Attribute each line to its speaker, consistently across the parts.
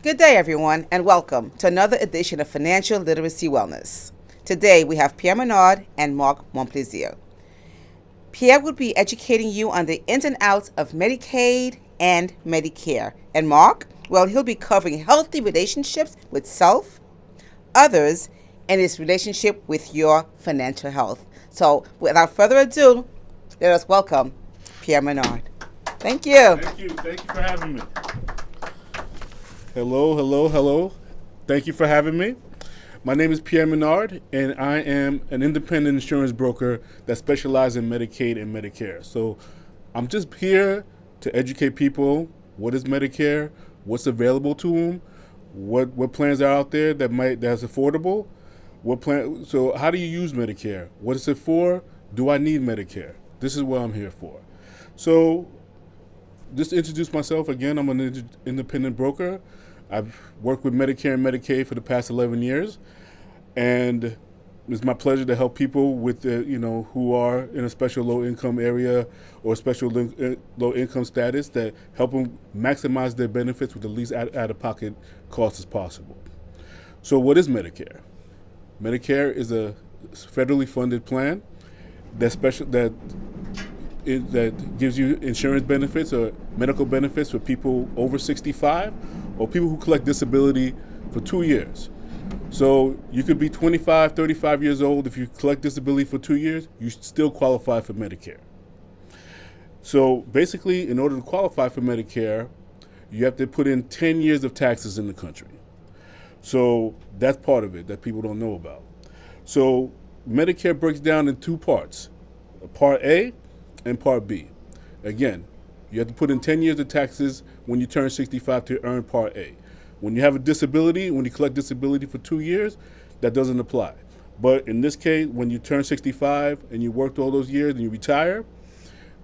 Speaker 1: Good day, everyone, and welcome to another edition of Financial Literacy Wellness. Today, we have Pierre Menard and Marc Montplaisir. Pierre will be educating you on the ins and outs of Medicaid and Medicare. And Marc, well, he'll be covering healthy relationships with self, others, and its relationship with your financial health. So, without further ado, let us welcome Pierre Menard. Thank you.
Speaker 2: Thank you. Thank you for having me. Hello. Thank you for having me. My name is Pierre Menard, and I am an independent insurance broker that specializes in Medicaid and Medicare. So I'm just here to educate people what is Medicare, what's available to them, what plans are out there that's affordable, so how do you use Medicare? What is it for? Do I need Medicare? This is what I'm here for. So just to introduce myself again, I'm an independent broker. I've worked with Medicare and Medicaid for the past 11 years, and it's my pleasure to help people with who are in a special low income area or special low income status, that help them maximize their benefits with the least out of pocket cost as possible. So what is Medicare? Medicare is a federally funded plan that gives you insurance benefits or medical benefits for people over 65 or people who collect disability for 2 years. So you could be 25, 35 years old. If you collect disability for 2 years, you still qualify for Medicare. So basically, in order to qualify for Medicare, you have to put in 10 years of taxes in the country. So that's part of it that people don't know about. So Medicare breaks down in two parts, Part A and Part B. Again, you have to put in 10 years of taxes when you turn 65 to earn Part A. When you have a disability, when you collect disability for 2 years, that doesn't apply. But in this case, when you turn 65 and you worked all those years and you retire,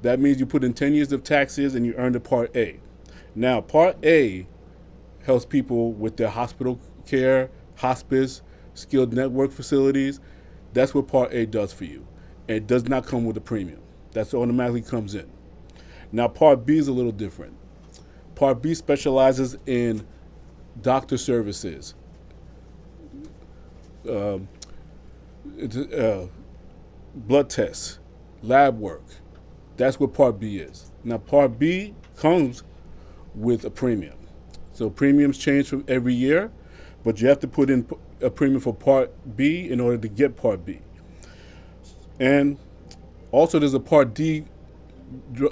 Speaker 2: that means you put in 10 years of taxes and you earn the Part A. Now, Part A helps people with their hospital care, hospice, skilled network facilities. That's what Part A does for you. And it does not come with a premium. That automatically comes in. Now, Part B is a little different. Part B specializes in doctor services, blood tests, lab work. That's what Part B is. Now, Part B comes with a premium. So premiums change from every year, but you have to put in a premium for Part B in order to get Part B. And also there's a Part D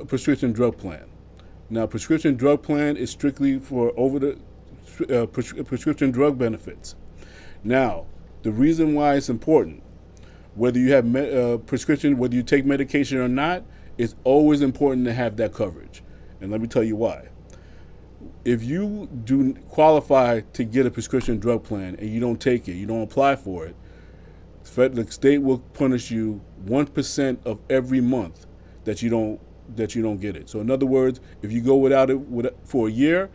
Speaker 2: prescription drug plan. Now, prescription drug plan is strictly for prescription drug benefits. Now, the reason why it's important, whether you have prescription, whether you take medication or not, it's always important to have that coverage. And let me tell you why. If you do qualify to get a prescription drug plan and you don't take it, you don't apply for it, the state will punish you 1% of every month that you don't get it. So in other words, if you go without it for a year,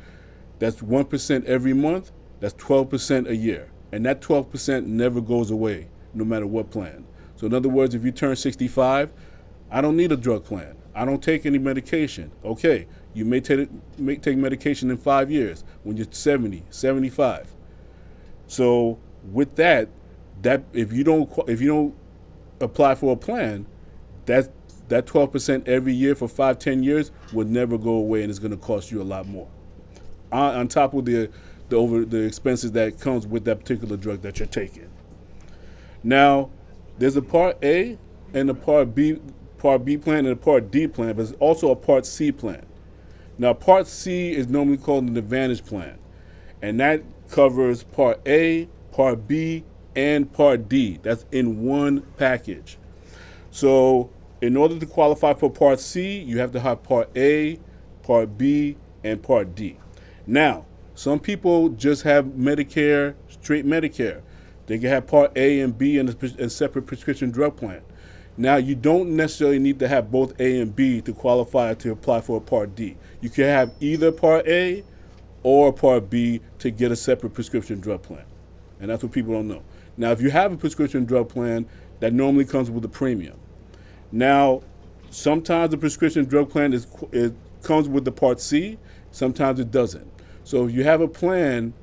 Speaker 2: that's 1% every month. That's 12% a year, and that 12% never goes away, no matter what plan. So in other words, if you turn 65, I don't need a drug plan. I don't take any medication. Okay, you may take medication in 5 years when you're 70, 75. So with that if you don't apply for a plan, that 12% every year for 5, 10 years will never go away, and it's going to cost you a lot more. On top of the expenses that comes with that particular drug that you're taking. Now, there's a Part A and a Part B plan and a Part D plan, but there's also a Part C plan. Now, Part C is normally called an Advantage plan, and that covers Part A, Part B, and Part D. That's in one package. So in order to qualify for Part C, you have to have Part A, Part B, and Part D. Now, some people just have Medicare, straight Medicare. They can have Part A and B and a separate prescription drug plan. Now, you don't necessarily need to have both A and B to qualify to apply for a Part D. You can have either Part A or Part B to get a separate prescription drug plan. And that's what people don't know. Now, if you have a prescription drug plan, that normally comes with a premium. Now, sometimes the prescription drug plan it comes with the Part C, sometimes it doesn't. So if you have a plan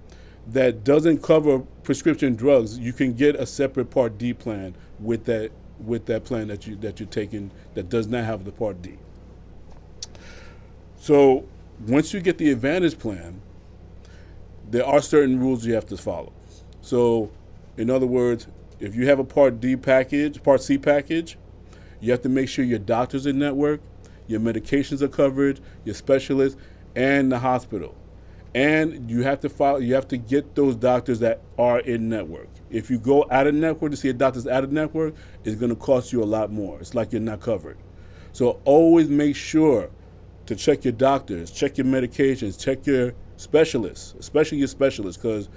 Speaker 2: that doesn't cover prescription drugs, you can get a separate Part D plan with that plan that you're taking that does not have the Part D. So once you get the Advantage plan, there are certain rules you have to follow. So, in other words, if you have a Part D package, Part C package, you have to make sure your doctor's in network, your medications are covered, your specialists, and the hospital. And you have to follow. You have to get those doctors that are in network. If you go out of network to see a doctor's out of network, it's going to cost you a lot more. It's like you're not covered. So always make sure to check your doctors, check your medications, check your specialists, especially your specialists, because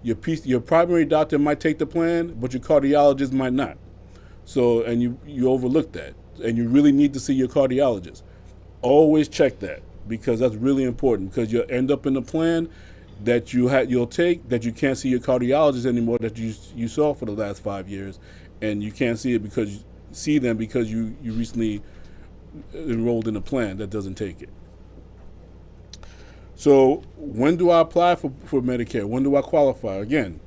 Speaker 2: your primary doctor might take the plan, but your cardiologist might not. So, and you overlook that, and you really need to see your cardiologist. Always check that, because that's really important, because you'll end up in a plan that you'll take that you can't see your cardiologist anymore that you saw for the last 5 years, and you can't see them because you recently enrolled in a plan that doesn't take it. So when do I apply for Medicare? When do I qualify? Again,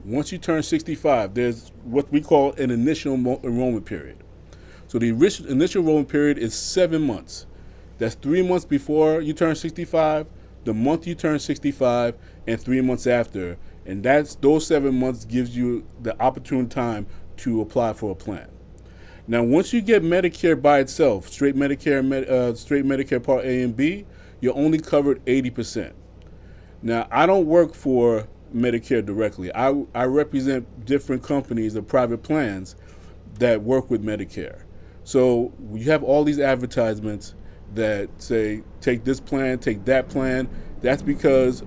Speaker 2: once you turn 65, there's what we call an initial enrollment period. So the initial enrollment period is 7 months. That's 3 months before you turn 65, the month you turn 65, and 3 months after. And those 7 months gives you the opportune time to apply for a plan. Now, once you get Medicare by itself, straight Medicare Part A and B, you're only covered 80%. Now, I don't work for Medicare directly. I represent different companies or private plans that work with Medicare. So you have all these advertisements that say, take this plan, take that plan. That's because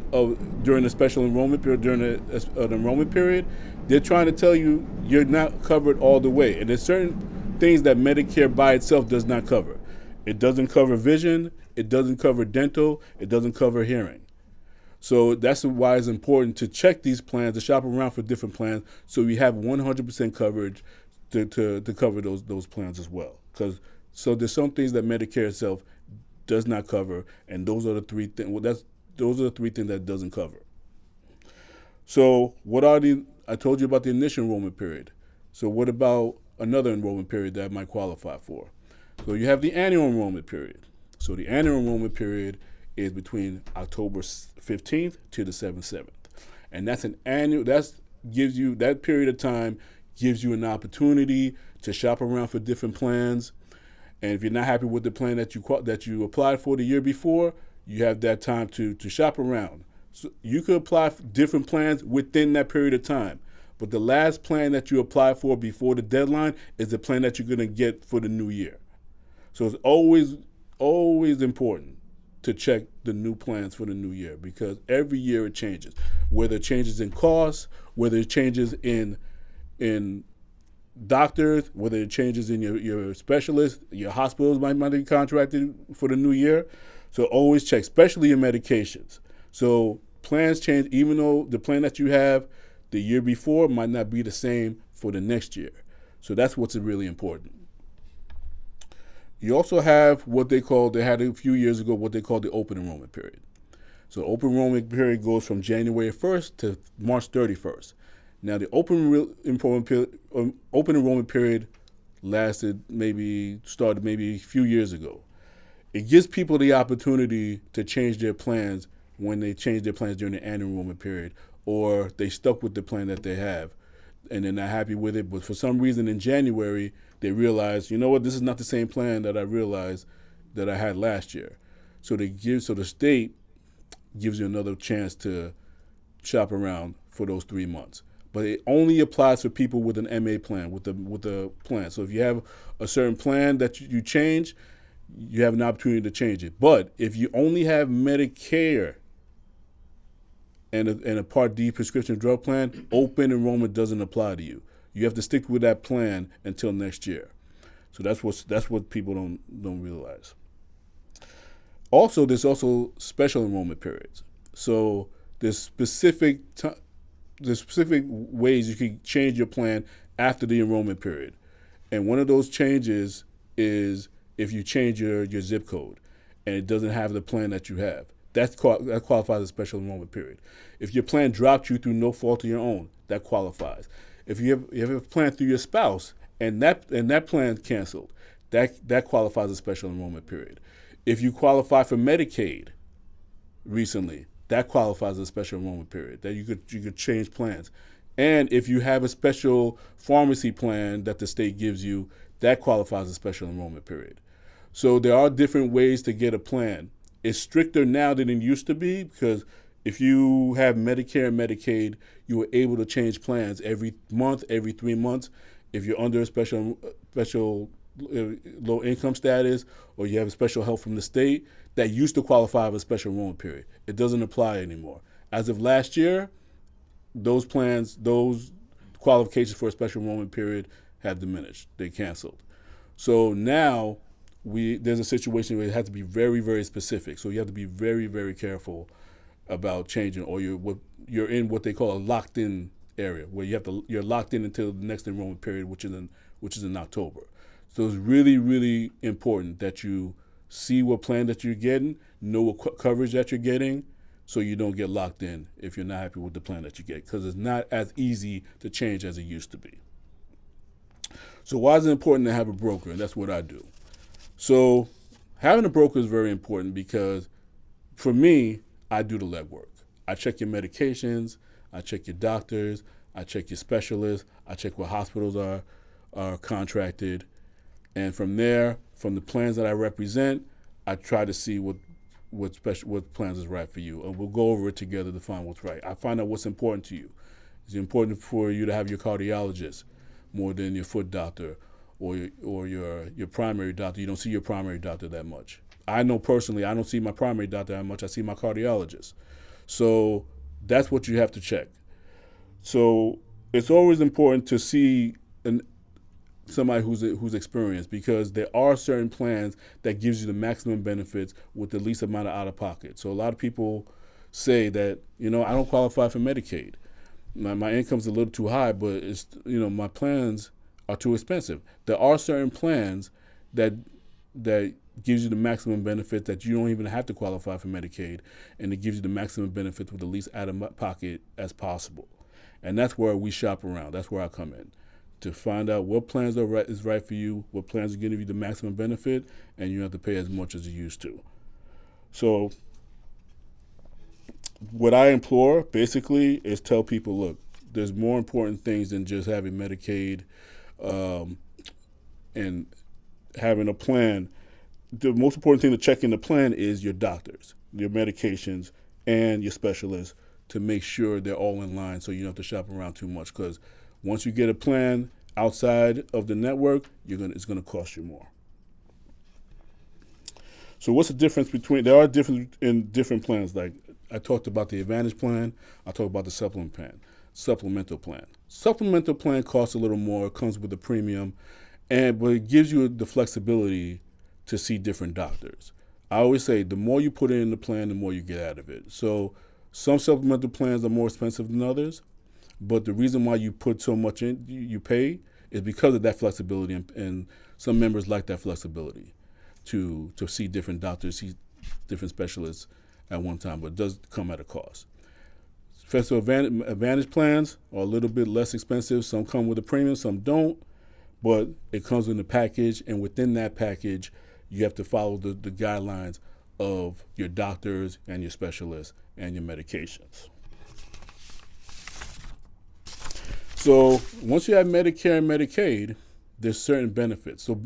Speaker 2: during the special enrollment period, during an enrollment period, they're trying to tell you you're not covered all the way. And there's certain things that Medicare by itself does not cover. It doesn't cover vision, it doesn't cover dental, it doesn't cover hearing. So that's why it's important to check these plans, to shop around for different plans, so you have 100% coverage to cover those plans as well. So there's some things that Medicare itself does not cover, and those are the three things. Those are the three things that it doesn't cover. So I told you about the initial enrollment period. So what about another enrollment period that I might qualify for? So you have the annual enrollment period. So the annual enrollment period is between October 15th to the 7th. And that's that period of time gives you an opportunity to shop around for different plans. And if you're not happy with the plan that you applied for the year before, you have that time to shop around. So you could apply for different plans within that period of time. But the last plan that you apply for before the deadline is the plan that you're going to get for the new year. So it's always important to check the new plans for the new year, because every year it changes. Whether it changes in costs, whether it changes in doctors, whether it changes in your specialists, your hospitals might be contracted for the new year. So always check, especially your medications. So plans change, even though the plan that you have the year before might not be the same for the next year. So that's what's really important. You also have they had a few years ago, what they call the open enrollment period. So open enrollment period goes from January 1st to March 31st. Now the open enrollment period started maybe a few years ago. It gives people the opportunity to change their plans when they change their plans during the annual enrollment period, or they stuck with the plan that they have and they're not happy with it, but for some reason in January they realize, you know what, this is not the same plan that I realized that I had last year. So the state gives you another chance to shop around for those 3 months. But it only applies for people with an MA plan, with the plan. So if you have a certain plan that you change, you have an opportunity to change it. But if you only have Medicare and a Part D prescription drug plan, open enrollment doesn't apply to you. You have to stick with that plan until next year. So that's what people don't realize. Also, there's also special enrollment periods. So there's specific ways you can change your plan after the enrollment period. And one of those changes is if you change your zip code and it doesn't have the plan that you have. that qualifies as a special enrollment period. If your plan dropped you through no fault of your own, that qualifies. If you have a plan through your spouse and that plan canceled, that qualifies as a special enrollment period. If you qualify for Medicaid recently, that qualifies as a special enrollment period. That you could change plans. And if you have a special pharmacy plan that the state gives you, that qualifies as a special enrollment period. So there are different ways to get a plan. It's stricter now than it used to be, because if you have Medicare and Medicaid, you were able to change plans every month, every 3 months. If you're under a special low income status, or you have a special help from the state, that used to qualify for a special enrollment period. It doesn't apply anymore. As of last year, those qualifications for a special enrollment period have diminished. They canceled. So now there's a situation where it has to be very, very specific. So you have to be very, very careful about changing, or you're in what they call a locked-in area, where you're locked in until the next enrollment period, which is in October. So it's really, really important that you see what plan that you're getting, know what coverage that you're getting, so you don't get locked in if you're not happy with the plan that you get, because it's not as easy to change as it used to be. So why is it important to have a broker? And that's what I do. So having a broker is very important because, for me, I do the legwork. I check your medications, I check your doctors, I check your specialists, I check what hospitals are contracted, and from there, from the plans that I represent, I try to see what plans is right for you, and we'll go over it together to find what's right. I find out what's important to you. It's important for you to have your cardiologist more than your foot doctor or your primary doctor. You don't see your primary doctor that much. I know personally, I don't see my primary doctor that much. I see my cardiologist. So that's what you have to check. So it's always important to see somebody who's experienced, because there are certain plans that gives you the maximum benefits with the least amount of out-of-pocket. So a lot of people say that, I don't qualify for Medicaid. My income's a little too high, but my plans are too expensive. There are certain plans that gives you the maximum benefit that you don't even have to qualify for Medicaid, and it gives you the maximum benefit with the least out-of-pocket as possible. And that's where we shop around. That's where I come in, to find out what plans is right for you, what plans are going to give you the maximum benefit, and you don't have to pay as much as you used to. So what I implore, basically, is tell people, look, there's more important things than just having Medicaid and having a plan. The most important thing to check in the plan is your doctors, your medications, and your specialists, to make sure they're all in line, so you don't have to shop around too much, because once you get a plan outside of the network, it's going to cost you more. So what's the difference there are differences in different plans. Like I talked about the Advantage plan, I talked about the supplemental plan. Supplemental plan costs a little more, comes with a premium, but it gives you the flexibility to see different doctors. I always say the more you put in the plan, the more you get out of it. So some supplemental plans are more expensive than others, but the reason why you put so much in, you pay, is because of that flexibility, and some members like that flexibility to see different doctors, see different specialists at one time, but it does come at a cost. Special Advantage plans are a little bit less expensive. Some come with a premium, some don't, but it comes in a package, and within that package, you have to follow the guidelines of your doctors and your specialists and your medications. So once you have Medicare and Medicaid, there's certain benefits. So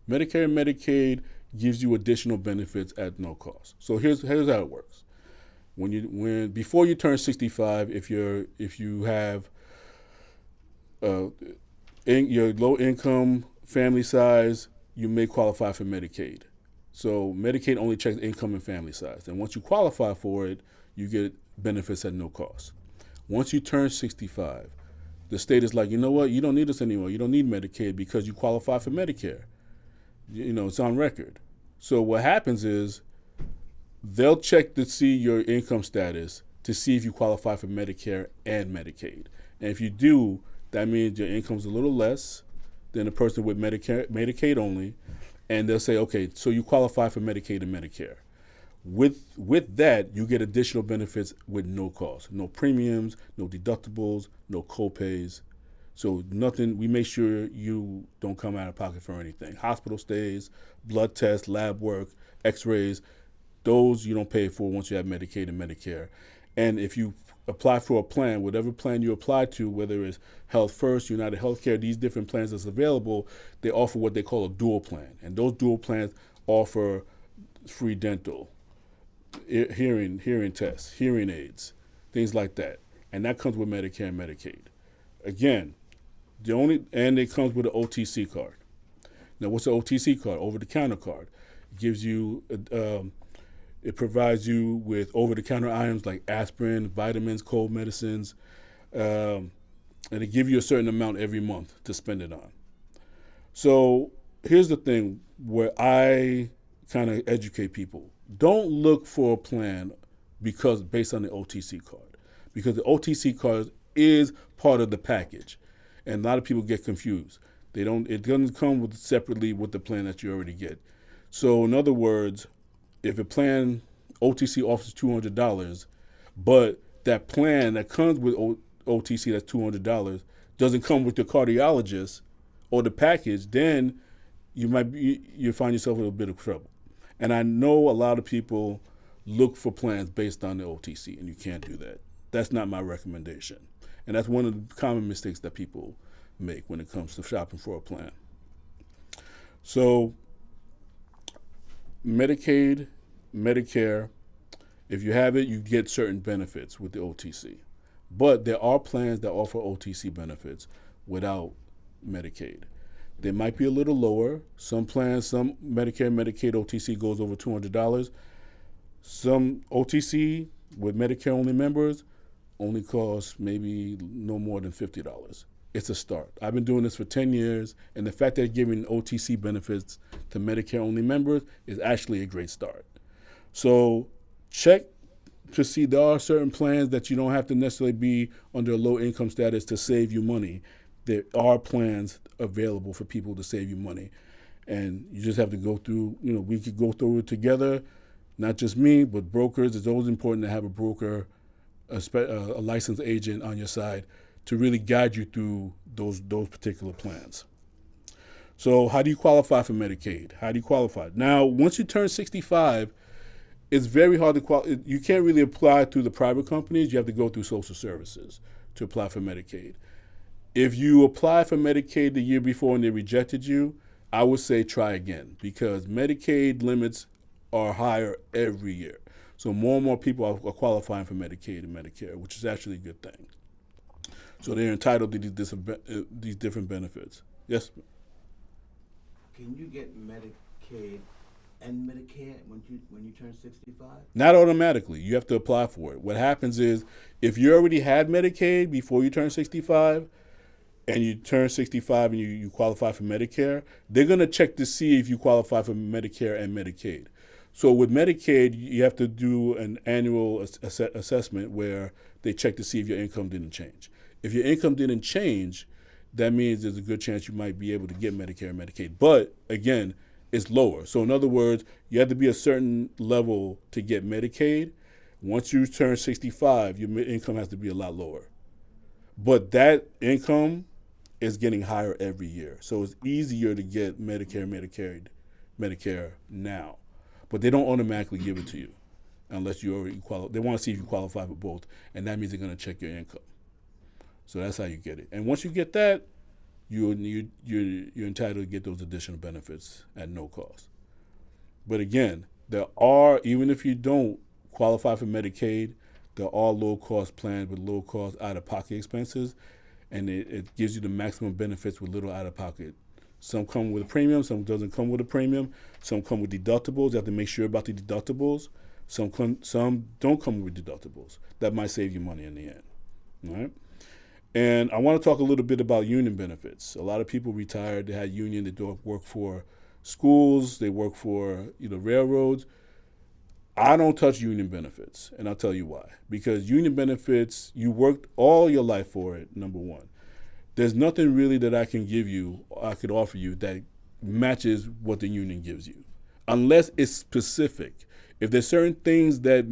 Speaker 2: Medicare and Medicaid gives you additional benefits at no cost. So here's how it works. Before you turn 65, if you have your low income family size, you may qualify for Medicaid. So Medicaid only checks income and family size. And once you qualify for it, you get benefits at no cost. Once you turn 65, the state is like, you know what, you don't need us anymore. You don't need Medicaid because you qualify for Medicare. It's on record. So what happens is they'll check to see your income status to see if you qualify for Medicare and Medicaid. And if you do, that means your income's a little less than a person with Medicaid only. And they'll say, okay, so you qualify for Medicaid and Medicare. With that, you get additional benefits with no cost, no premiums, no deductibles, no copays. So nothing. We make sure you don't come out of pocket for anything. Hospital stays, blood tests, lab work, X-rays. Those you don't pay for once you have Medicaid and Medicare. And if you apply for a plan, whatever plan you apply to, whether it's Health First, United Healthcare, these different plans that's available, they offer what they call a dual plan. And those dual plans offer free dental, hearing tests, hearing aids, things like that. And that comes with Medicare and Medicaid. Again, and it comes with an OTC card. Now, what's an OTC card? Over-the-counter card. It gives you it provides you with over-the-counter items like aspirin, vitamins, cold medicines, and it gives you a certain amount every month to spend it on. So here's the thing where I kind of educate people. Don't look for a plan based on the OTC card, because the OTC card is part of the package, and a lot of people get confused. It doesn't come separately with the plan that you already get. So in other words, if a plan OTC offers $200, but that plan that comes with OTC that's $200 doesn't come with the cardiologist or the package, then you find yourself in a bit of trouble. And I know a lot of people look for plans based on the OTC, and you can't do that. That's not my recommendation. And that's one of the common mistakes that people make when it comes to shopping for a plan. So Medicaid, Medicare, if you have it, you get certain benefits with the OTC. But there are plans that offer OTC benefits without Medicaid. They might be a little lower. Some plans, some Medicare, Medicaid OTC goes over $200. Some OTC with Medicare-only members only costs maybe no more than $50. It's a start. I've been doing this for 10 years, and the fact that they're giving OTC benefits to Medicare-only members is actually a great start. So check to see there are certain plans that you don't have to necessarily be under a low income status to save you money. There are plans available for people to save you money. And you just have to go through, we could go through it together, not just me, but brokers. It's always important to have a broker, a licensed agent on your side to really guide you through those particular plans. So how do you qualify for Medicaid? How do you qualify? Now, once you turn 65, it's very hard to qualify. You can't really apply through the private companies. You have to go through social services to apply for Medicaid. If you apply for Medicaid the year before and they rejected you, I would say try again, because Medicaid limits are higher every year. So more and more people are qualifying for Medicaid and Medicare, which is actually a good thing. So they're entitled to these different benefits. Yes?
Speaker 3: Can you get Medicaid and Medicare when you turn 65?
Speaker 2: Not automatically. You have to apply for it. What happens is, if you already had Medicaid before you turn 65, and you turn 65 and you qualify for Medicare, they're going to check to see if you qualify for Medicare and Medicaid. So with Medicaid, you have to do an annual assessment where they check to see if your income didn't change. If your income didn't change, that means there's a good chance you might be able to get Medicare and Medicaid. But again, it's lower. So in other words, you have to be a certain level to get Medicaid. Once you turn 65, your income has to be a lot lower. But that income is getting higher every year. So it's easier to get Medicare and Medicare now. But they don't automatically give it to you unless you already qualify. They want to see if you qualify for both, and that means they're going to check your income. So that's how you get it. And once you get that, you're entitled to get those additional benefits at no cost. But again, there are, even if you don't qualify for Medicaid, there are low-cost plans with low-cost out-of-pocket expenses, and it gives you the maximum benefits with little out-of-pocket. Some come with a premium, some doesn't come with a premium. Some come with deductibles. You have to make sure about the deductibles. Some don't come with deductibles. That might save you money in the end. All right? And I want to talk a little bit about union benefits. A lot of people retired, they had union, they work for schools, they work for railroads. I don't touch union benefits, and I'll tell you why. Because union benefits, you worked all your life for it, number one. There's nothing really that I could offer you that matches what the union gives you, unless it's specific. If there's certain things that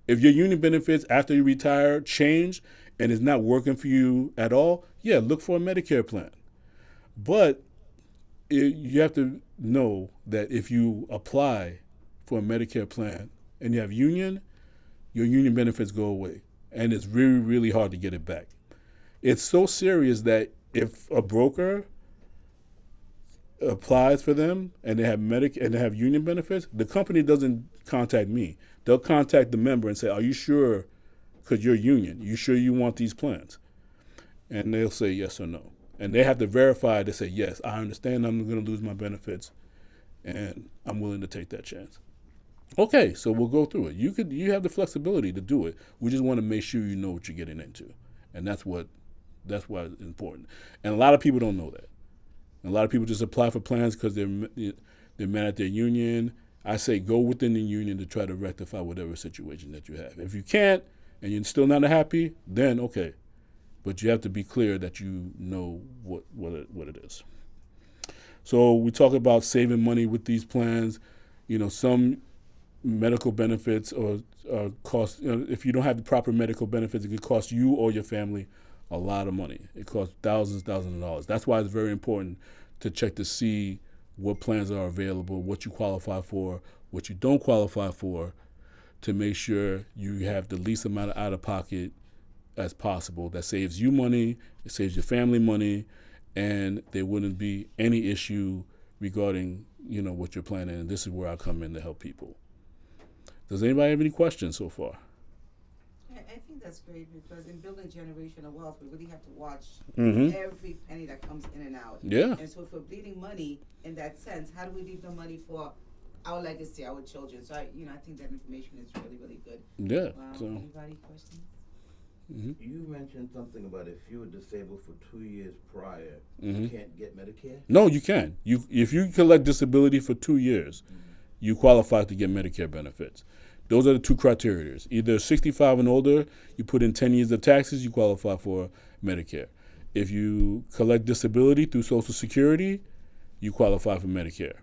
Speaker 2: if your union benefits after you retire change and it's not working for you at all, yeah, look for a Medicare plan. But you have to know that if you apply for a Medicare plan and you have union, your union benefits go away. And it's really, really hard to get it back. It's so serious that if a broker applies for them and they have union benefits, the company doesn't contact me. They'll contact the member and say, "Are you sure? Because you're union. You sure you want these plans?" And they'll say yes or no. And they have to verify. They say, "Yes, I understand. I'm going to lose my benefits, and I'm willing to take that chance." Okay, so we'll go through it. You have the flexibility to do it. We just want to make sure you know what you're getting into, and that's why it's important. And a lot of people don't know that. A lot of people just apply for plans because they're mad at their union. I say go within the union to try to rectify whatever situation that you have. If you can't and you're still not happy, then okay, but you have to be clear that you know what it is. So we talk about saving money with these plans. Some medical benefits or cost. If you don't have the proper medical benefits, it could cost you or your family a lot of money. It costs thousands of dollars. That's why it's very important to check to see what plans are available, what you qualify for, what you don't qualify for, to make sure you have the least amount of out-of-pocket as possible. That saves you money, it saves your family money, and there wouldn't be any issue regarding what you're planning. And this is where I come in to help people. Does anybody have any questions so far?
Speaker 1: I think that's great because in building generational wealth, we really have to watch
Speaker 2: Mm-hmm.
Speaker 1: every penny that comes in and out.
Speaker 2: Yeah.
Speaker 1: And so if we're bleeding money in that sense, how do we leave the money for our legacy, our children? So I think that information is really, really good.
Speaker 2: Yeah.
Speaker 1: Anybody questions?
Speaker 2: Mm-hmm.
Speaker 3: You mentioned something about if you were disabled for 2 years prior,
Speaker 2: Mm-hmm.
Speaker 3: you can't get Medicare?
Speaker 2: No, you can. If you collect disability for 2 years, you qualify to get Medicare benefits. Those are the two criteria. Either 65 and older, you put in 10 years of taxes, you qualify for Medicare. If you collect disability through Social Security, you qualify for Medicare.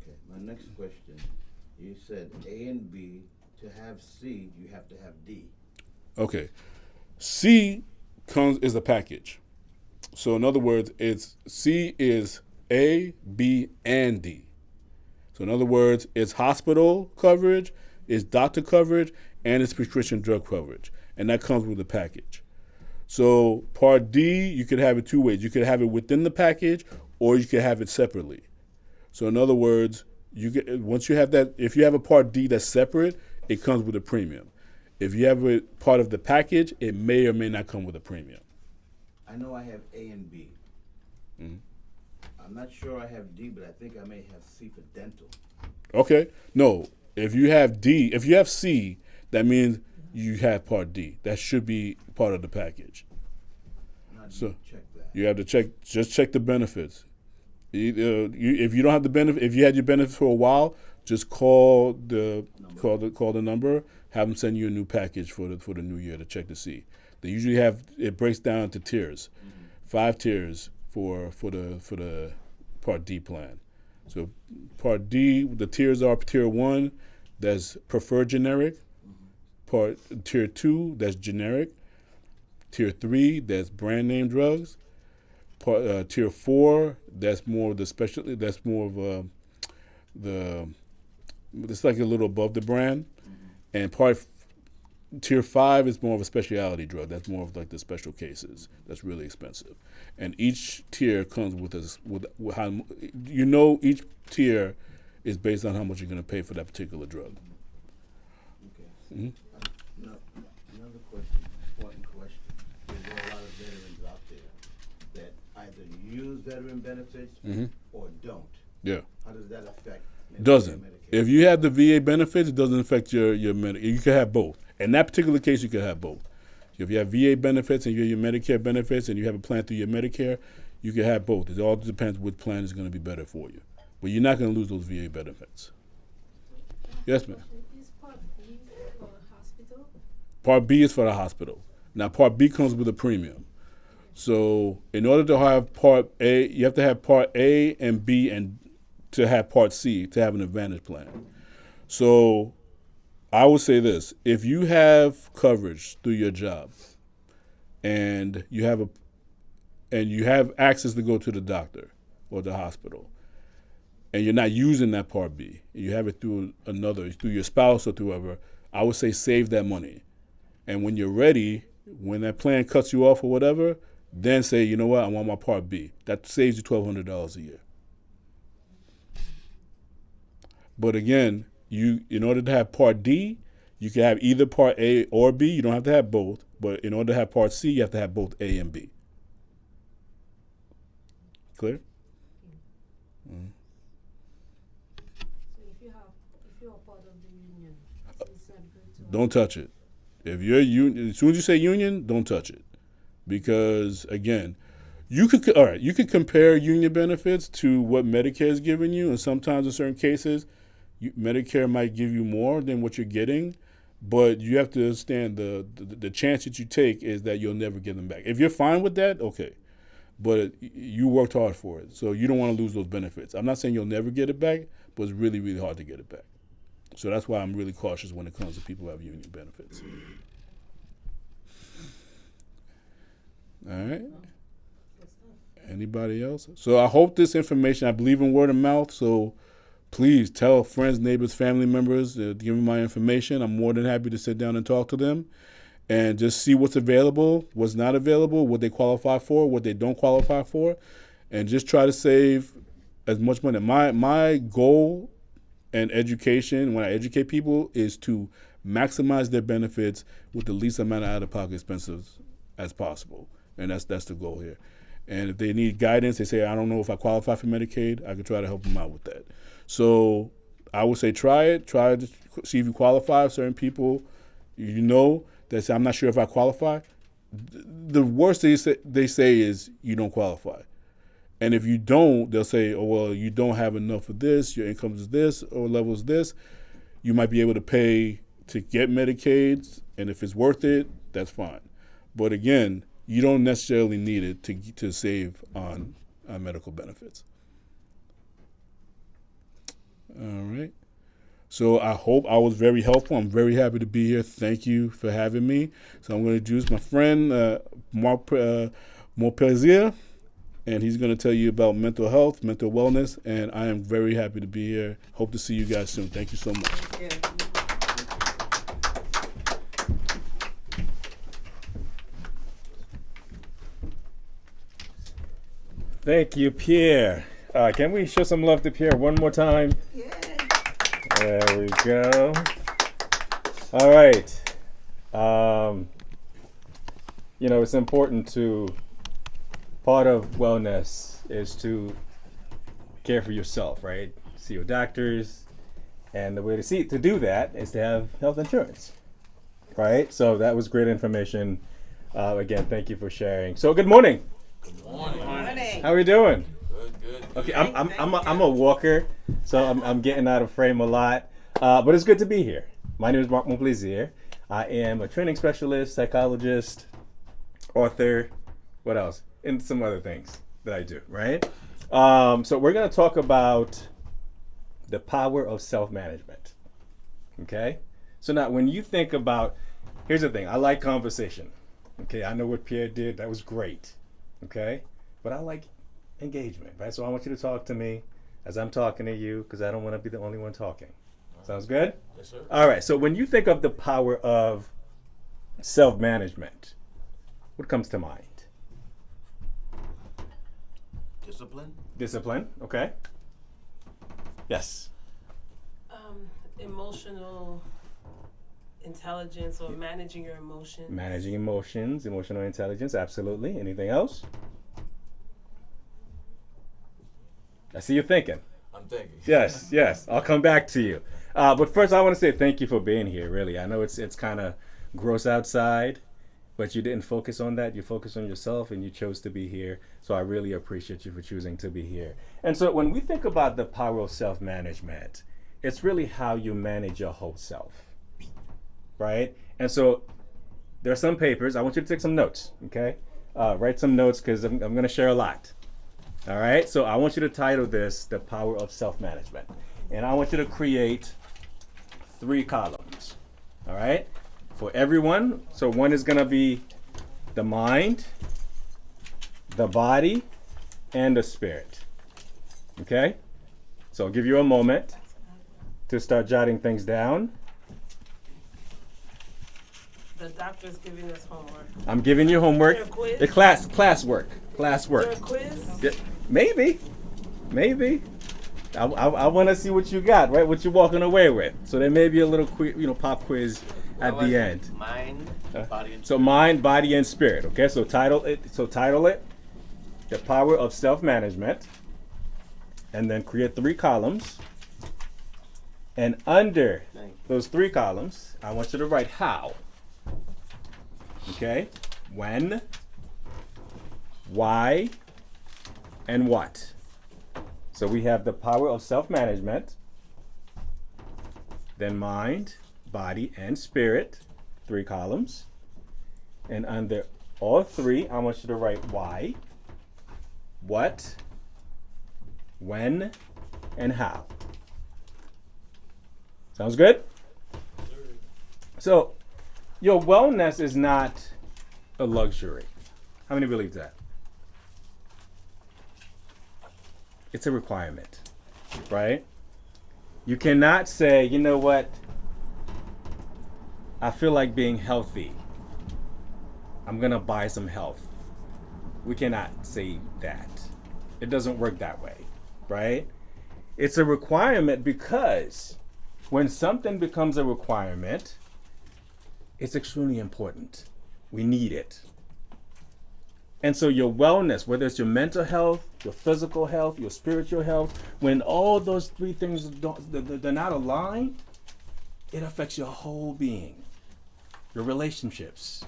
Speaker 3: Okay, my next question, you said A and B, to have C, you have to have D.
Speaker 2: Okay. C is a package. So in other words, C is A, B, and D. So in other words, it's hospital coverage, it's doctor coverage, and it's prescription drug coverage. And that comes with the package. So Part D, you could have it two ways. You could have it within the package, or you could have it separately. So in other words, once you have that, if you have a Part D that's separate, it comes with a premium. If you have it part of the package, it may or may not come with a premium.
Speaker 3: I know I have A and B.
Speaker 2: Mm-hmm.
Speaker 3: I'm not sure I have D, but I think I may have C for dental.
Speaker 2: Okay. No. If you have C, that means you have Part D. That should be part of the package.
Speaker 3: How do
Speaker 2: So
Speaker 3: you check that?
Speaker 2: you have to check the benefits. If you don't have the benefit, if you had your benefits for a while, just call the number. Have them send you a new package for the new year to check to see. They usually it breaks down into tiers, 5 tiers for the Part D plan. So Part D, the tiers are Tier 1, that's preferred generic. Tier 2, that's generic. Tier 3, that's brand name drugs. Tier 4, that's more of the special. That's more of it's like a little above the brand. And Tier 5 is more of a specialty drug. That's more of like the special cases. That's really expensive. And each tier comes with how each tier is based on how much you're going to pay for that particular drug.
Speaker 3: Okay.
Speaker 2: Mm-hmm.
Speaker 3: Another question, important question. There are a lot of veterans out there that either use veteran benefits or don't.
Speaker 2: Yeah.
Speaker 3: How does that affect Medicare?
Speaker 2: Doesn't.
Speaker 3: Medicaid?
Speaker 2: If you have the VA benefits, it doesn't affect your Medicare. You can have both. In that particular case, you can have both. If you have VA benefits and you have your Medicare benefits and you have a plan through your Medicare, you can have both. It all depends which plan is going to be better for you. But you're not going to lose those VA benefits. Yes, ma'am.
Speaker 4: Is Part B for hospital?
Speaker 2: Part B is for the hospital. Now, Part B comes with a premium. So in order to have Part A, you have to have Part A and B and to have Part C, to have an Advantage plan. So I would say this: if you have coverage through your job, and you have access to go to the doctor or the hospital, and you're not using that Part B, you have it through your spouse or through whoever, I would say save that money. And when you're ready, when that plan cuts you off or whatever, then say, you know what, I want my Part B. That saves you $1,200 a year. But again, in order to have Part D, you can have either Part A or B. You don't have to have both. But in order to have Part C, you have to have both A and B. Clear? Mm-hmm.
Speaker 4: So if you're a part of the union, it's not good to
Speaker 2: Don't touch it. If you're union, as soon as you say union, don't touch it, because again, you could compare union benefits to what Medicare is giving you, and sometimes in certain cases, Medicare might give you more than what you're getting, but you have to understand the chance that you take is that you'll never get them back. If you're fine with that, okay, but you worked hard for it, so you don't want to lose those benefits. I'm not saying you'll never get it back, but it's really, really hard to get it back. So that's why I'm really cautious when it comes to people who have union benefits. All right. Anybody else? So I hope this information, I believe in word of mouth, so please tell friends, neighbors, family members, give me my information. I'm more than happy to sit down and talk to them and just see what's available, what's not available, what they qualify for, what they don't qualify for, and just try to save as much money. My goal and education, when I educate people, is to maximize their benefits with the least amount of out-of-pocket expenses as possible. And that's the goal here. And if they need guidance, they say, I don't know if I qualify for Medicaid, I can try to help them out with that. So I would say try to see if you qualify. Certain people, that say, I'm not sure if I qualify. The worst they say is you don't qualify. And if you don't, they'll say, oh, well, you don't have enough of this, your income is this, or level is this. You might be able to pay to get Medicaid, and if it's worth it, that's fine. But again, you don't necessarily need it to save on medical benefits. All right. So I hope I was very helpful. I'm very happy to be here. Thank you for having me. So I'm going to introduce my friend, Mark Montplaisir, and he's going to tell you about mental health, mental wellness, and I am very happy to be here. Hope to see you guys soon. Thank you so much.
Speaker 1: Yeah.
Speaker 5: Thank you, Pierre. Can we show some love to Pierre one more time?
Speaker 1: Yeah.
Speaker 5: There we go. All right. It's important part of wellness is to care for yourself, right? See your doctors. And the way to do that is to have health insurance, right? So that was great information. Again, thank you for sharing. So good morning.
Speaker 6: Good morning.
Speaker 5: How are you doing?
Speaker 6: Good.
Speaker 5: Okay, I'm a walker, so I'm getting out of frame a lot, but it's good to be here. My name is Mark Montplaisir. I am a training specialist, psychologist, author, what else? And some other things that I do, right? So we're going to talk about the power of self-management, okay? So now when you think about, here's the thing, I like conversation, okay? I know what Pierre did, that was great, okay? But I like engagement, right? So I want you to talk to me as I'm talking to you because I don't want to be the only one talking. Sounds good?
Speaker 6: Yes, sir.
Speaker 5: All right, so when you think of the power of self-management, what comes to mind?
Speaker 6: Discipline.
Speaker 5: Discipline, okay. Yes.
Speaker 7: Emotional intelligence or managing your emotions.
Speaker 5: Managing emotions, emotional intelligence, absolutely. Anything else? I see you thinking.
Speaker 6: I'm thinking.
Speaker 5: Yes. I'll come back to you. But first, I want to say thank you for being here, really. I know it's kind of gross outside, but you didn't focus on that. You focused on yourself, and you chose to be here. So I really appreciate you for choosing to be here. And so when we think about the power of self-management, it's really how you manage your whole self, right? And so there are some papers. I want you to take some notes, okay? Write some notes because I'm going to share a lot. All right, so I want you to title this The Power of Self-Management. And I want you to create 3 columns. All right? For everyone, so one is going to be the mind, the body, and the spirit. Okay? So I'll give you a moment to start jotting things down.
Speaker 7: The doctor's giving us homework.
Speaker 5: I'm giving you homework.
Speaker 7: Is there a quiz?
Speaker 5: The classwork.
Speaker 7: Is there a
Speaker 5: Classwork.
Speaker 7: quiz?
Speaker 5: Yeah, maybe. I want to see what you got, right? What you're walking away with. So there may be a little pop quiz at the end.
Speaker 6: Mind, body, and
Speaker 5: So mind, body, and spirit. Okay, so title it. The Power of Self-Management, and then create 3 columns. And under those 3 columns, I want you to write how. Okay, when, why, and what. So we have the power of self-management, then mind, body, and spirit, 3 columns. And under all 3, I want you to write why, what, when, and how. Sounds good? So, your wellness is not a luxury. How many believe that? It's a requirement, right? You cannot say, you know what? I feel like being healthy. I'm going to buy some health. We cannot say that. It doesn't work that way, right? It's a requirement because when something becomes a requirement, it's extremely important. We need it. And so your wellness, whether it's your mental health, your physical health, your spiritual health, when all those 3 things they're not aligned, it affects your whole being. Your relationships,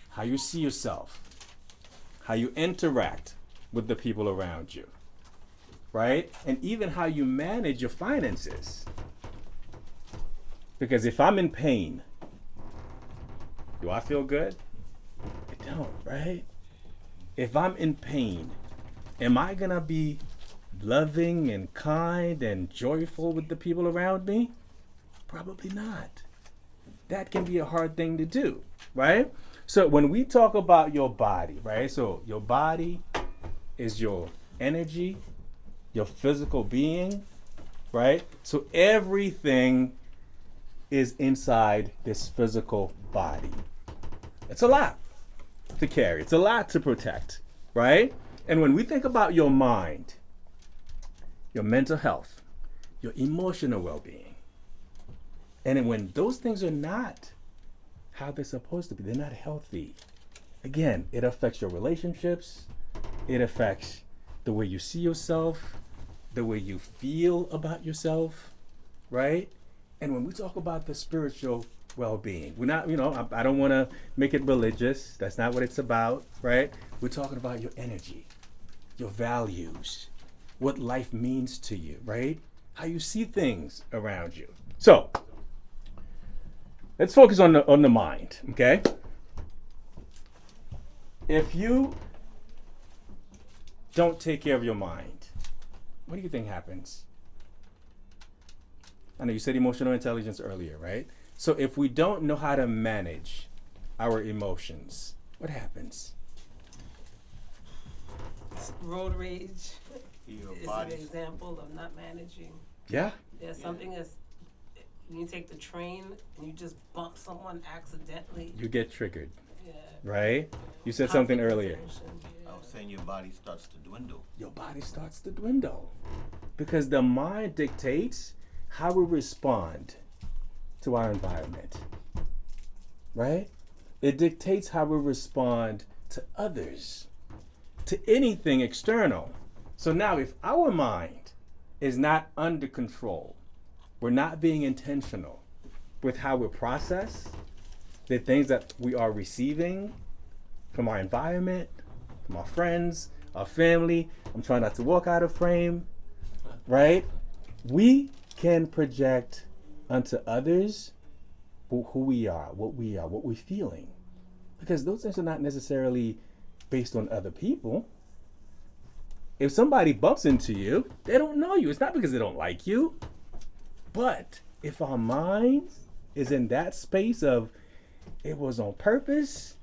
Speaker 5: how you see yourself, how you interact with the people around you, right? And even how you manage your finances. Because if I'm in pain, do I feel good? I don't, right? If I'm in pain, am I gonna be loving and kind and joyful with the people around me? Probably not. That can be a hard thing to do, right? So when we talk about your body, right? So your body is your energy, your physical being, right? So everything is inside this physical body. It's a lot to carry. It's a lot to protect, right? And when we think about your mind, your mental health, your emotional well-being, and when those things are not how they're supposed to be, they're not healthy. Again, it affects your relationships. It affects the way you see yourself, the way you feel about yourself, right? And when we talk about the spiritual well-being, we're not, I don't want to make it religious. That's not what it's about, right? We're talking about your energy, your values, what life means to you, right? How you see things around you. So let's focus on the mind, okay? If you don't take care of your mind, what do you think happens? I know you said emotional intelligence earlier, right? So if we don't know how to manage our emotions, what happens?
Speaker 7: Road rage
Speaker 3: Your
Speaker 7: is an
Speaker 3: body.
Speaker 7: example of not managing.
Speaker 5: Yeah.
Speaker 7: There's something that's, when you take the train and you just bump someone accidentally.
Speaker 5: You get triggered,
Speaker 7: Yeah.
Speaker 5: right? You said something
Speaker 7: Conflict
Speaker 5: earlier.
Speaker 7: resolution, yeah.
Speaker 3: I was saying your body starts to dwindle.
Speaker 5: Your body starts to dwindle because the mind dictates how we respond to our environment, right? It dictates how we respond to others, to anything external. So now if our mind is not under control, we're not being intentional with how we process the things that we are receiving from our environment, from our friends, our family. I'm trying not to walk out of frame, right? We can project unto others who we are, what we're feeling. Because those things are not necessarily based on other people. If somebody bumps into you, they don't know you. It's not because they don't like you, but if our mind is in that space of it was on purpose,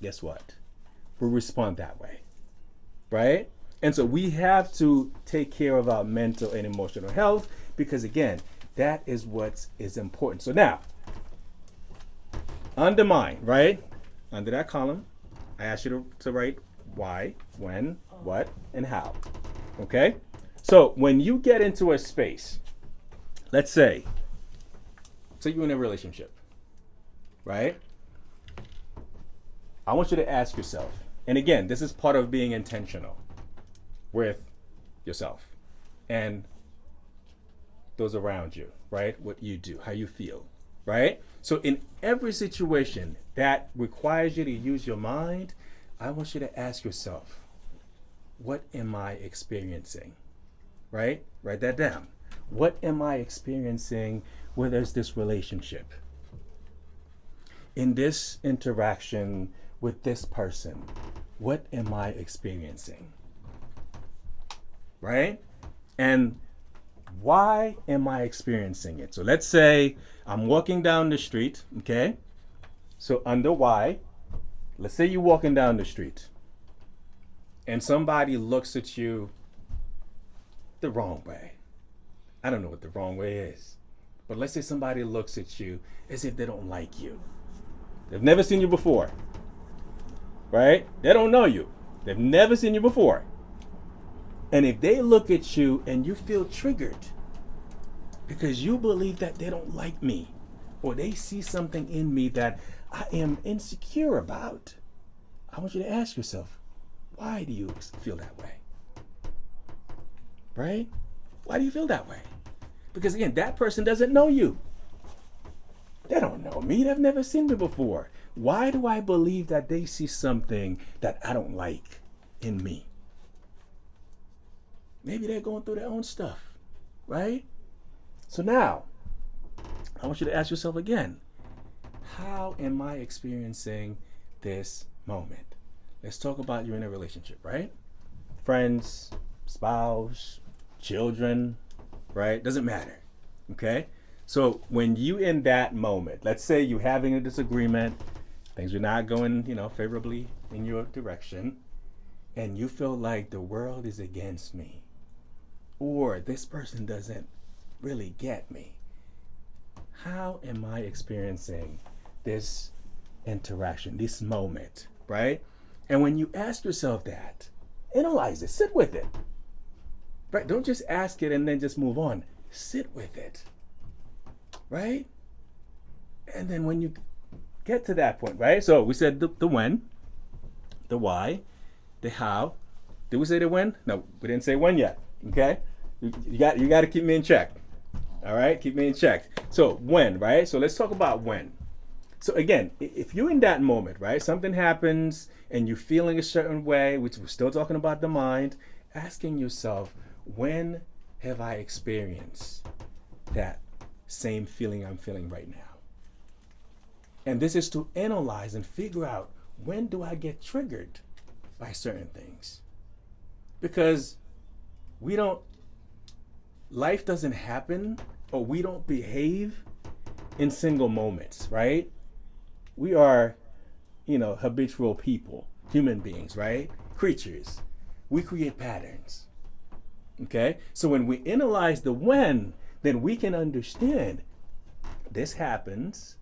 Speaker 5: guess what? We'll respond that way, right? And so we have to take care of our mental and emotional health because, again, that is what is important. So now, under mind, right? Under that column, I asked you to write why, when, what, and how. Okay? So when you get into a space, let's say you're in a relationship, right? I want you to ask yourself, and again, this is part of being intentional with yourself and those around you, right? What you do, how you feel, right? So in every situation that requires you to use your mind, I want you to ask yourself, what am I experiencing, right? Write that down. What am I experiencing where there's this relationship? In this interaction with this person, what am I experiencing? Right? And why am I experiencing it? So let's say I'm walking down the street, okay? So under why, let's say you're walking down the street and somebody looks at you the wrong way. I don't know what the wrong way is, but let's say somebody looks at you as if they don't like you. They've never seen you before, right? They don't know you. They've never seen you before. And if they look at you and you feel triggered because you believe that they don't like me or they see something in me that I am insecure about, I want you to ask yourself, why do you feel that way? Right? Why do you feel that way? Because again, that person doesn't know you. They don't know me. They've never seen me before. Why do I believe that they see something that I don't like in me? Maybe they're going through their own stuff, right? So now, I want you to ask yourself again, how am I experiencing this moment? Let's talk about you're in a relationship, right? Friends, spouse, children, right? Doesn't matter, okay? So when you in that moment, let's say you're having a disagreement, things are not going, favorably in your direction, and you feel like the world is against me, or this person doesn't really get me. How am I experiencing this interaction, this moment, right? And when you ask yourself that, analyze it, sit with it, right? Don't just ask it and then just move on. Sit with it, right? And then when you get to that point, right? So we said the when, the why, the how. Did we say the when? No, we didn't say when yet, okay? You got to keep me in check, all right? Keep me in check. So when, right? So let's talk about when. So again, if you're in that moment, right, something happens and you're feeling a certain way, which we're still talking about the mind, asking yourself, when have I experienced that same feeling I'm feeling right now? And this is to analyze and figure out, when do I get triggered by certain things? Because life doesn't happen, or we don't behave in single moments, right? We are, habitual people, human beings, right? Creatures. We create patterns. Okay? So when we analyze the when, then we can understand this happens,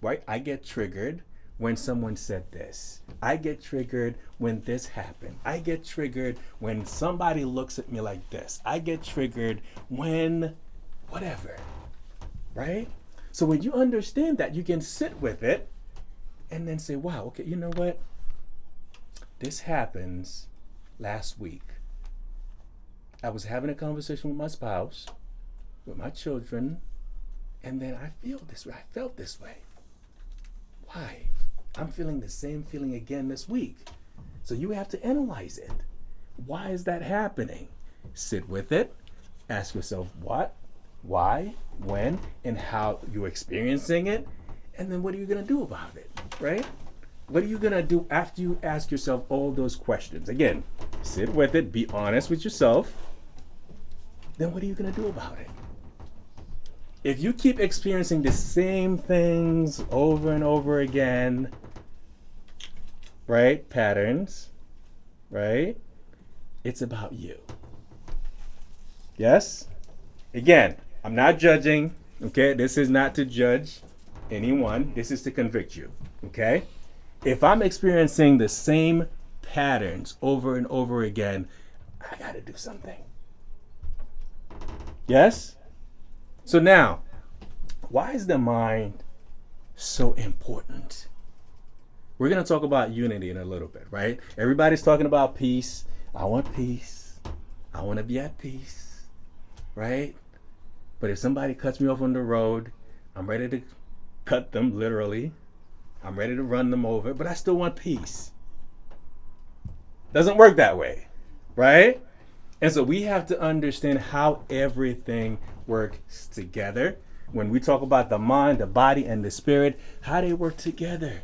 Speaker 5: right? I get triggered when someone said this. I get triggered when this happened. I get triggered when somebody looks at me like this. I get triggered when whatever, right? So when you understand that, you can sit with it and then say, wow, okay, you know what? This happens last week. I was having a conversation with my spouse, with my children, and then I felt this way. Why? I'm feeling the same feeling again this week. So you have to analyze it. Why is that happening? Sit with it. Ask yourself what, why, when, and how you're experiencing it. And then what are you going to do about it, right? What are you going to do after you ask yourself all those questions? Again, sit with it. Be honest with yourself. Then what are you going to do about it? if you keep experiencing the same things over and over again, right? Patterns, right? It's about you. Yes? Again, I'm not judging, okay? This is not to judge anyone. This is to convict you, okay? If I'm experiencing the same patterns over and over again, I got to do something. Yes? So now, why is the mind so important? We're going to talk about unity in a little bit, right? Everybody's talking about peace. I want peace. I want to be at peace, right? But if somebody cuts me off on the road, I'm ready to cut them, literally. I'm ready to run them over, but I still want peace. Doesn't work that way, right? And so we have to understand how everything works together. When we talk about the mind, the body, and the spirit, how they work together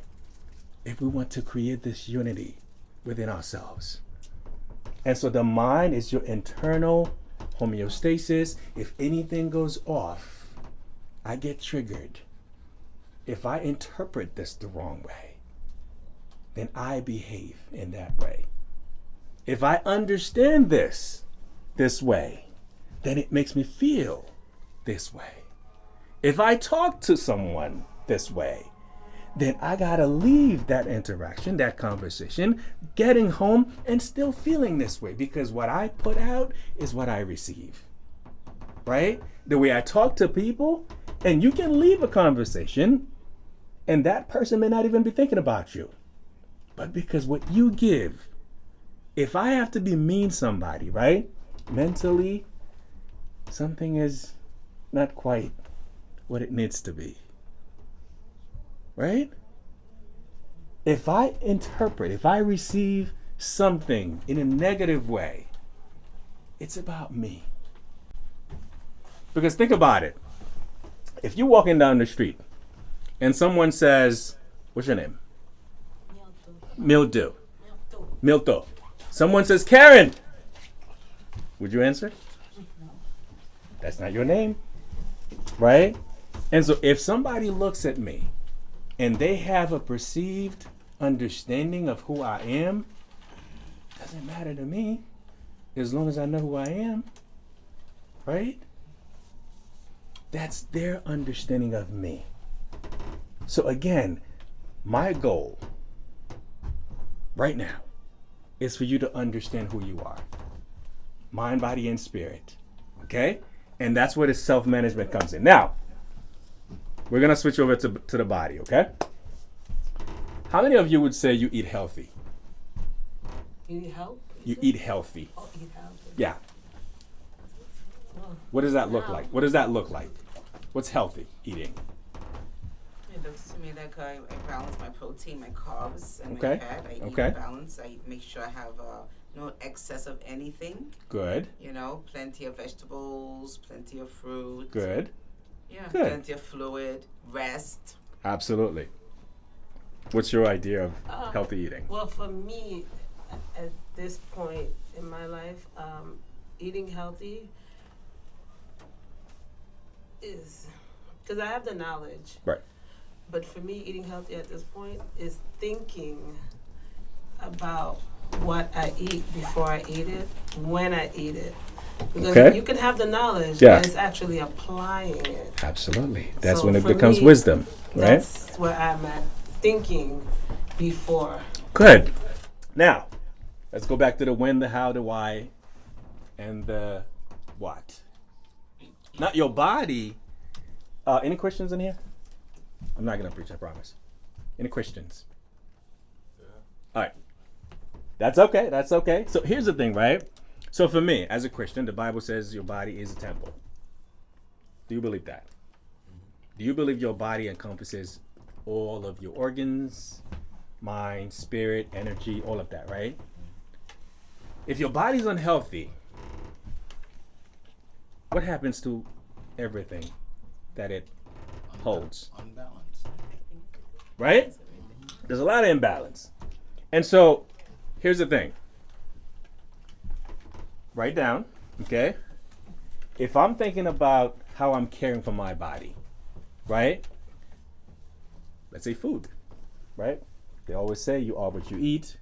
Speaker 5: if we want to create this unity within ourselves. And so the mind is your internal homeostasis. If anything goes off, I get triggered. If I interpret this the wrong way, then I behave in that way. If I understand this way, then it makes me feel this way. If I talk to someone this way, then I gotta leave that interaction, that conversation, getting home and still feeling this way, because what I put out is what I receive, right? The way I talk to people, and you can leave a conversation and that person may not even be thinking about you, but because what you give, if I have to be mean to somebody, right? Mentally, something is not quite what it needs to be. Right? If I interpret, if I receive something in a negative way, it's about me. Because think about it. If you're walking down the street and someone says, what's your name? Mildew. Milto. Someone says, Karen. Would you answer? That's not your name. Right? And so if somebody looks at me and they have a perceived understanding of who I am, doesn't matter to me as long as I know who I am, right? That's their understanding of me. So again, my goal right now is for you to understand who you are. Mind, body, and spirit, okay? And that's where the self-management comes in. Now, we're going to switch over to the body, okay? How many of you would say you eat healthy?
Speaker 7: You need help?
Speaker 5: You eat healthy.
Speaker 7: Oh, eat healthy.
Speaker 5: Yeah.
Speaker 7: Well,
Speaker 5: What does that look
Speaker 7: wow.
Speaker 5: like? What does that look like? What's healthy eating?
Speaker 1: It looks to me like I balance my protein, my carbs, and
Speaker 5: Okay.
Speaker 1: my fat. I
Speaker 5: Okay.
Speaker 1: eat balance. I make sure I have no excess of anything.
Speaker 5: Good.
Speaker 1: You know, plenty of vegetables, plenty of fruit.
Speaker 5: Good.
Speaker 1: Yeah,
Speaker 5: Good.
Speaker 1: plenty of fluid, rest.
Speaker 5: Absolutely. What's your idea of healthy eating?
Speaker 7: Well, for me, at this point in my life, eating healthy is because I have the knowledge.
Speaker 5: Right.
Speaker 7: But for me, eating healthy at this point is thinking about what I eat before I eat it, when I eat it. Because
Speaker 5: Okay.
Speaker 7: you can have the knowledge,
Speaker 5: Yeah.
Speaker 7: but it's actually applying it.
Speaker 5: Absolutely. That's
Speaker 7: So
Speaker 5: when it
Speaker 7: for
Speaker 5: becomes
Speaker 7: me,
Speaker 5: wisdom, right?
Speaker 7: That's where I'm at, thinking before.
Speaker 5: Good. Now, let's go back to the when, the how, the why, and the what. Not your body. Any questions in here? I'm not going to preach, I promise. Any questions? All right. That's okay. That's okay. So here's the thing, right? So for me, as a Christian, the Bible says your body is a temple. Do you believe that? Do you believe your body encompasses all of your organs, mind, spirit, energy, all of that, right? If your body's unhealthy, what happens to everything that it holds?
Speaker 6: Unbalanced.
Speaker 5: Right? There's a lot of imbalance. And so, here's the thing. Write down, okay? If I'm thinking about how I'm caring for my body, right? Let's say food, right? They always say you are what you eat,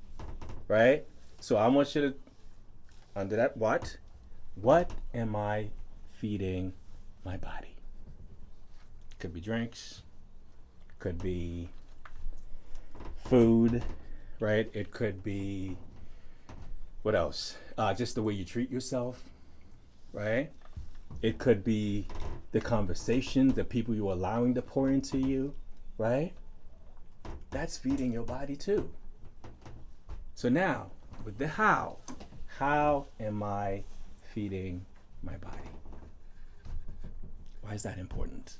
Speaker 5: right? So I want you to, under that what am I feeding my body? Could be drinks, could be food, right? It could be, what else? Just the way you treat yourself, right? It could be the conversations, the people you're allowing to pour into you, right? That's feeding your body too. So now, with the how am I feeding my body? Why is that important?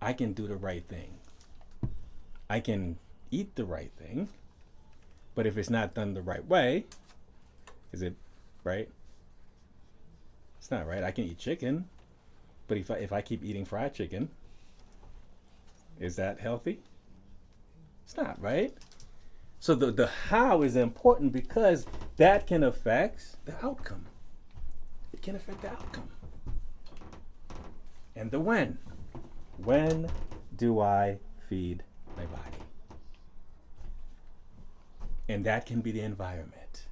Speaker 5: I can do the right thing. I can eat the right thing, but if it's not done the right way, is it right? It's not right. I can eat chicken, but if I keep eating fried chicken, is that healthy? It's not, right? So the how is important because that can affect the outcome. It can affect the outcome. And the when. When do I feed my body? And that can be the environment.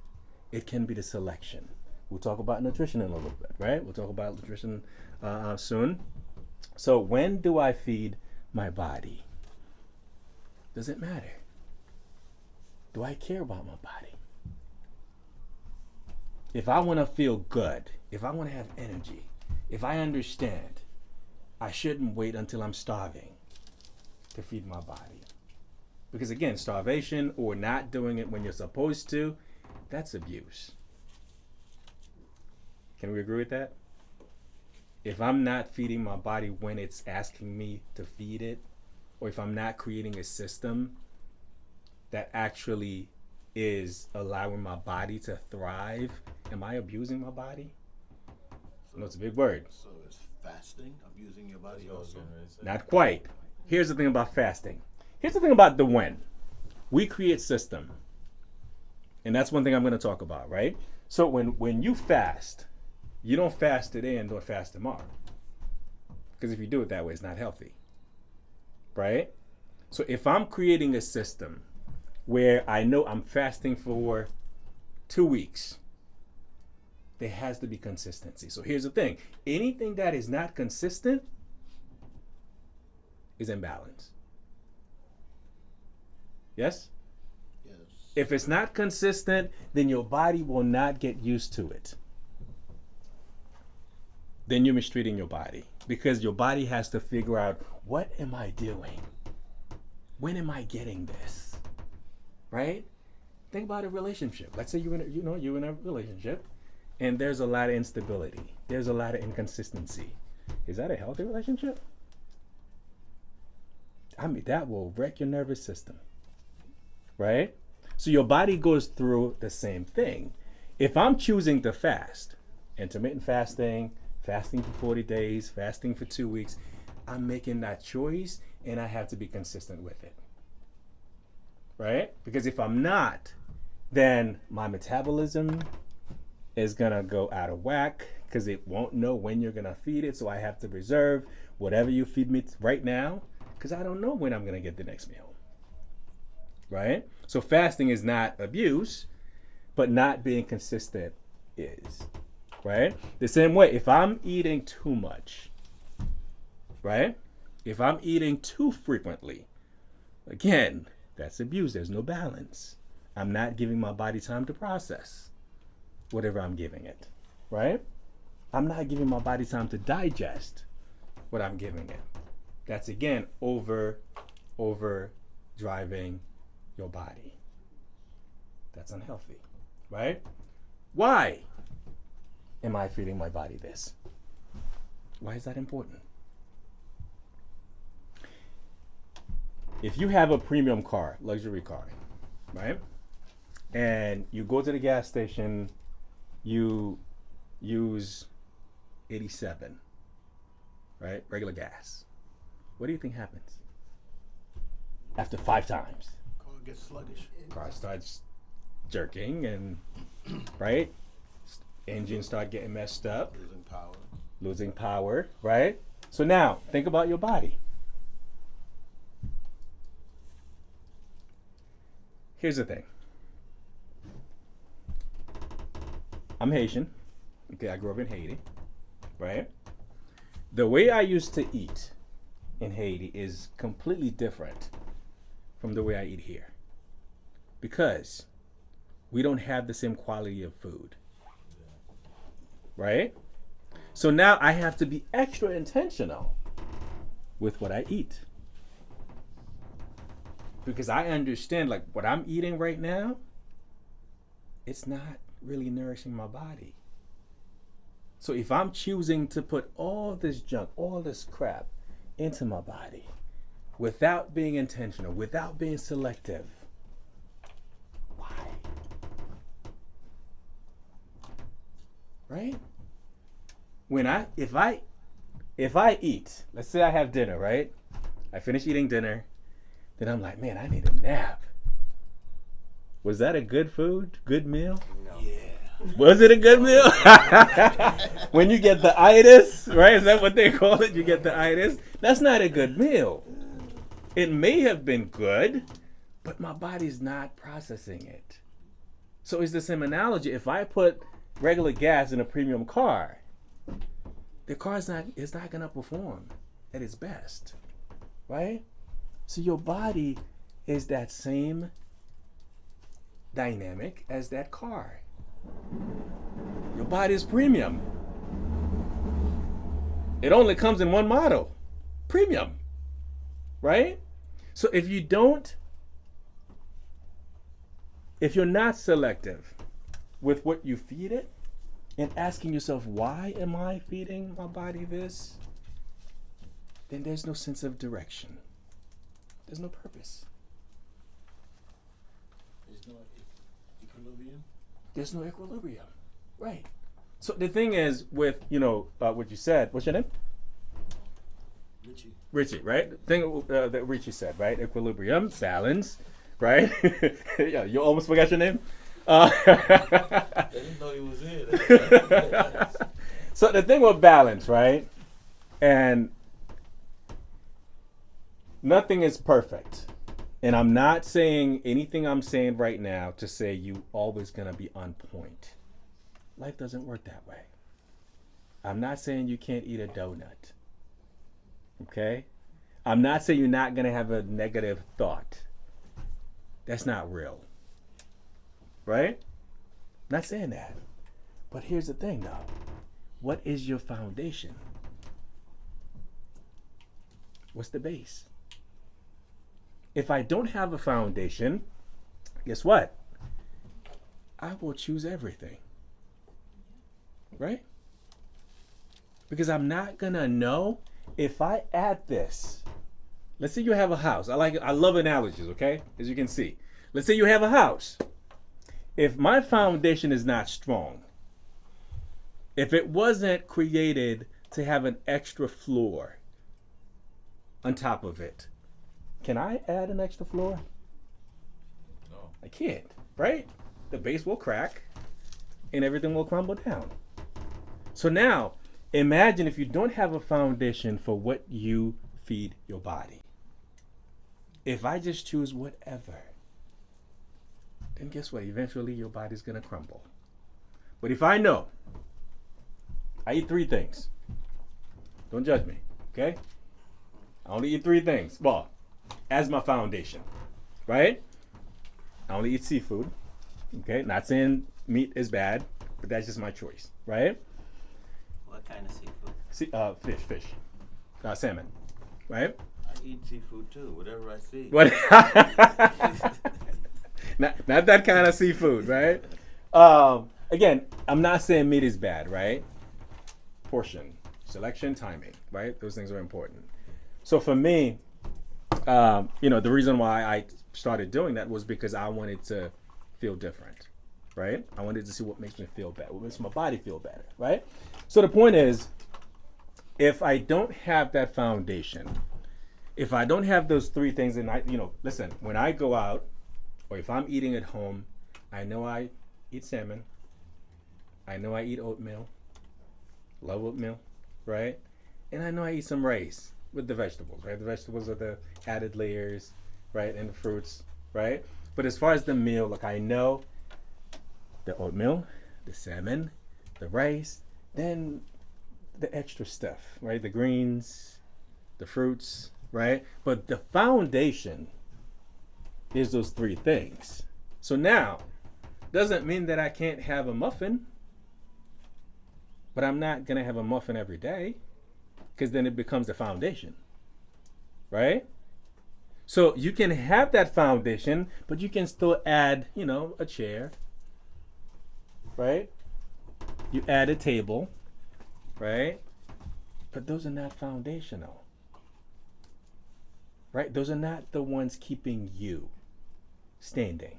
Speaker 5: It can be the selection. We'll talk about nutrition in a little bit, right? We'll talk about nutrition soon. So when do I feed my body? Does it matter? Do I care about my body? If I want to feel good, if I want to have energy, if I understand, I shouldn't wait until I'm starving to feed my body. Because again, starvation or not doing it when you're supposed to, that's abuse. Can we agree with that? If I'm not feeding my body when it's asking me to feed it, or if I'm not creating a system that actually is allowing my body to thrive, am I abusing my body? I know it's a big word.
Speaker 3: So is fasting abusing your body also?
Speaker 5: Not quite. Here's the thing about fasting. Here's the thing about the when. We create system. And that's one thing I'm going to talk about, right? So when you fast, you don't fast today and don't fast tomorrow. Because if you do it that way, it's not healthy. Right? So if I'm creating a system where I know I'm fasting for 2 weeks, there has to be consistency. So here's the thing. Anything that is not consistent is imbalance. Yes?
Speaker 3: Yes.
Speaker 5: If it's not consistent, then your body will not get used to it. Then you're mistreating your body because your body has to figure out, what am I doing? When am I getting this? Right? Think about a relationship. Let's say you're in a relationship and there's a lot of instability. There's a lot of inconsistency. Is that a healthy relationship? I mean, that will wreck your nervous system. Right? So your body goes through the same thing. If I'm choosing to fast, intermittent fasting, fasting for 40 days, fasting for 2 weeks, I'm making that choice and I have to be consistent with it. Right? Because if I'm not, then my metabolism is going to go out of whack because it won't know when you're going to feed it. So I have to reserve whatever you feed me right now because I don't know when I'm going to get the next meal. Right? So fasting is not abuse, but not being consistent is. Right? The same way, if I'm eating too much, right? If I'm eating too frequently, again, that's abuse. There's no balance. I'm not giving my body time to process whatever I'm giving it, right? I'm not giving my body time to digest what I'm giving it. That's again over driving your body. That's unhealthy, right? Why am I feeding my body this? Why is that important? If you have a premium car, luxury car, right? And you go to the gas station, you use 87, right? Regular gas. What do you think happens? After 5 times.
Speaker 3: Car gets sluggish.
Speaker 5: Car starts jerking and, right? Engines start getting messed up.
Speaker 3: Losing power.
Speaker 5: losing power, right? So now, think about your body. Here's the thing. I'm Haitian. Okay, I grew up in Haiti, right? The way I used to eat in Haiti is completely different from the way I eat here. Because we don't have the same quality of food. Right? So now I have to be extra intentional with what I eat. Because I understand, like, what I'm eating right now, it's not really nourishing my body. So if I'm choosing to put all this junk, all this crap into my body without being intentional, without being selective, why? Right? If I eat, let's say I have dinner, right? I finish eating dinner, then I'm like, man, I need a nap. Was that a good food? Good meal?
Speaker 6: No.
Speaker 3: Yeah.
Speaker 5: Was it a good meal? When you get the itis, right? Is that what they call it? You get the itis? That's not a good meal. It may have been good, but my body's not processing it. So it's the same analogy. If I put regular gas in a premium car, the car is not going to perform at its best, right? So your body is that same dynamic as that car. Your body is premium. It only comes in one model, premium, right? So if you're not selective with what you feed it, and asking yourself, why am I feeding my body this? Then there's no sense of direction. There's no purpose.
Speaker 3: There's no equilibrium.
Speaker 5: There's no equilibrium. Right. So the thing is with, what you said, what's your name?
Speaker 3: Richie.
Speaker 5: Richie, right? The thing that Richie said, right? Equilibrium, balance, right? Yeah, you almost forgot your name?
Speaker 6: I didn't know he was here.
Speaker 5: So the thing with balance, right? And nothing is perfect. And I'm not saying anything I'm saying right now to say you always gonna be on point. Life doesn't work that way. I'm not saying you can't eat a donut. Okay? I'm not saying you're not gonna have a negative thought. That's not real. Right? Not saying that. But here's the thing though. What is your foundation? What's the base? If I don't have a foundation, guess what? I will choose everything. Right? Because I'm not gonna know if I add this. Let's say you have a house. I love analogies, okay? As you can see. Let's say you have a house. If my foundation is not strong, if it wasn't created to have an extra floor on top of it, can I add an extra floor?
Speaker 6: No.
Speaker 5: I can't, right? The base will crack and everything will crumble down. So now, imagine if you don't have a foundation for what you feed your body. If I just choose whatever, then guess what? Eventually your body's gonna crumble. But if I know, I eat 3 things. Don't judge me, okay? I only eat 3 things. Well, as my foundation, right? I only eat seafood, okay? Not saying meat is bad, but that's just my choice, right?
Speaker 3: What kind of seafood?
Speaker 5: Fish. Salmon, right?
Speaker 3: I eat seafood too, whatever I see.
Speaker 5: What? Not that kind of seafood, right? Again, I'm not saying meat is bad, right? Portion, selection, timing, right? Those things are important. So for me, the reason why I started doing that was because I wanted to feel different, right? I wanted to see what makes me feel better, what makes my body feel better, right? So the point is, if I don't have that foundation, if I don't have those 3 things, and listen, when I go out, or if I'm eating at home, I know I eat salmon. I know I eat oatmeal. Love oatmeal. right? And I know I eat some rice with the vegetables, right? The vegetables are the added layers, right? And the fruits, right? But as far as the meal, like I know the oatmeal, the salmon, the rice, then the extra stuff, right? The greens, the fruits, right? But the foundation is those three things. So now, doesn't mean that I can't have a muffin, but I'm not gonna have a muffin every day, because then it becomes the foundation, right? So you can have that foundation, but you can still add, a chair, right? You add a table, right? But those are not foundational, right? Those are not the ones keeping you standing,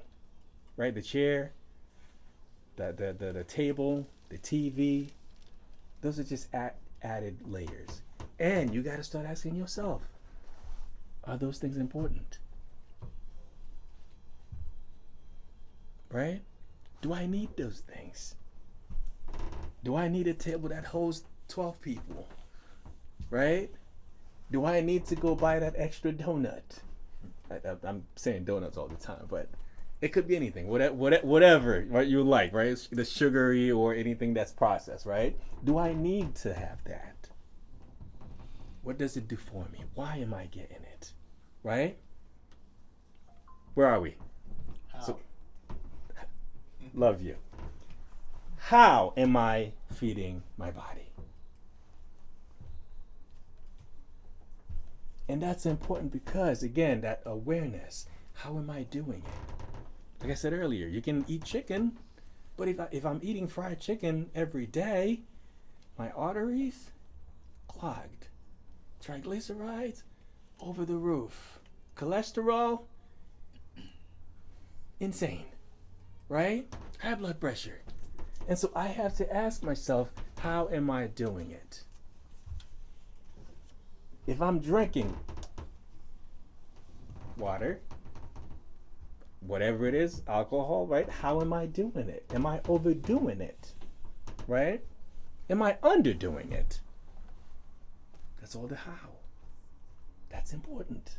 Speaker 5: right? The chair, the table, the TV, those are just added layers. And you got to start asking yourself, are those things important? Right? Do I need those things? Do I need a table that holds 12 people? Right? Do I need to go buy that extra donut? I'm saying donuts all the time, but it could be anything, whatever right, you like, right? It's the sugary or anything that's processed, right? Do I need to have that? What does it do for me? Why am I getting it? Right? Where are we?
Speaker 3: How?
Speaker 5: So, love you. How am I feeding my body? And that's important because, again, that awareness. How am I doing it? Like I said earlier, you can eat chicken, but if I'm eating fried chicken every day, my arteries clogged, triglycerides over the roof, cholesterol insane, right? High blood pressure. And so I have to ask myself, how am I doing it? If I'm drinking water, whatever it is, alcohol, right? How am I doing it? Am I overdoing it? Right? Am I underdoing it? That's all the how. That's important.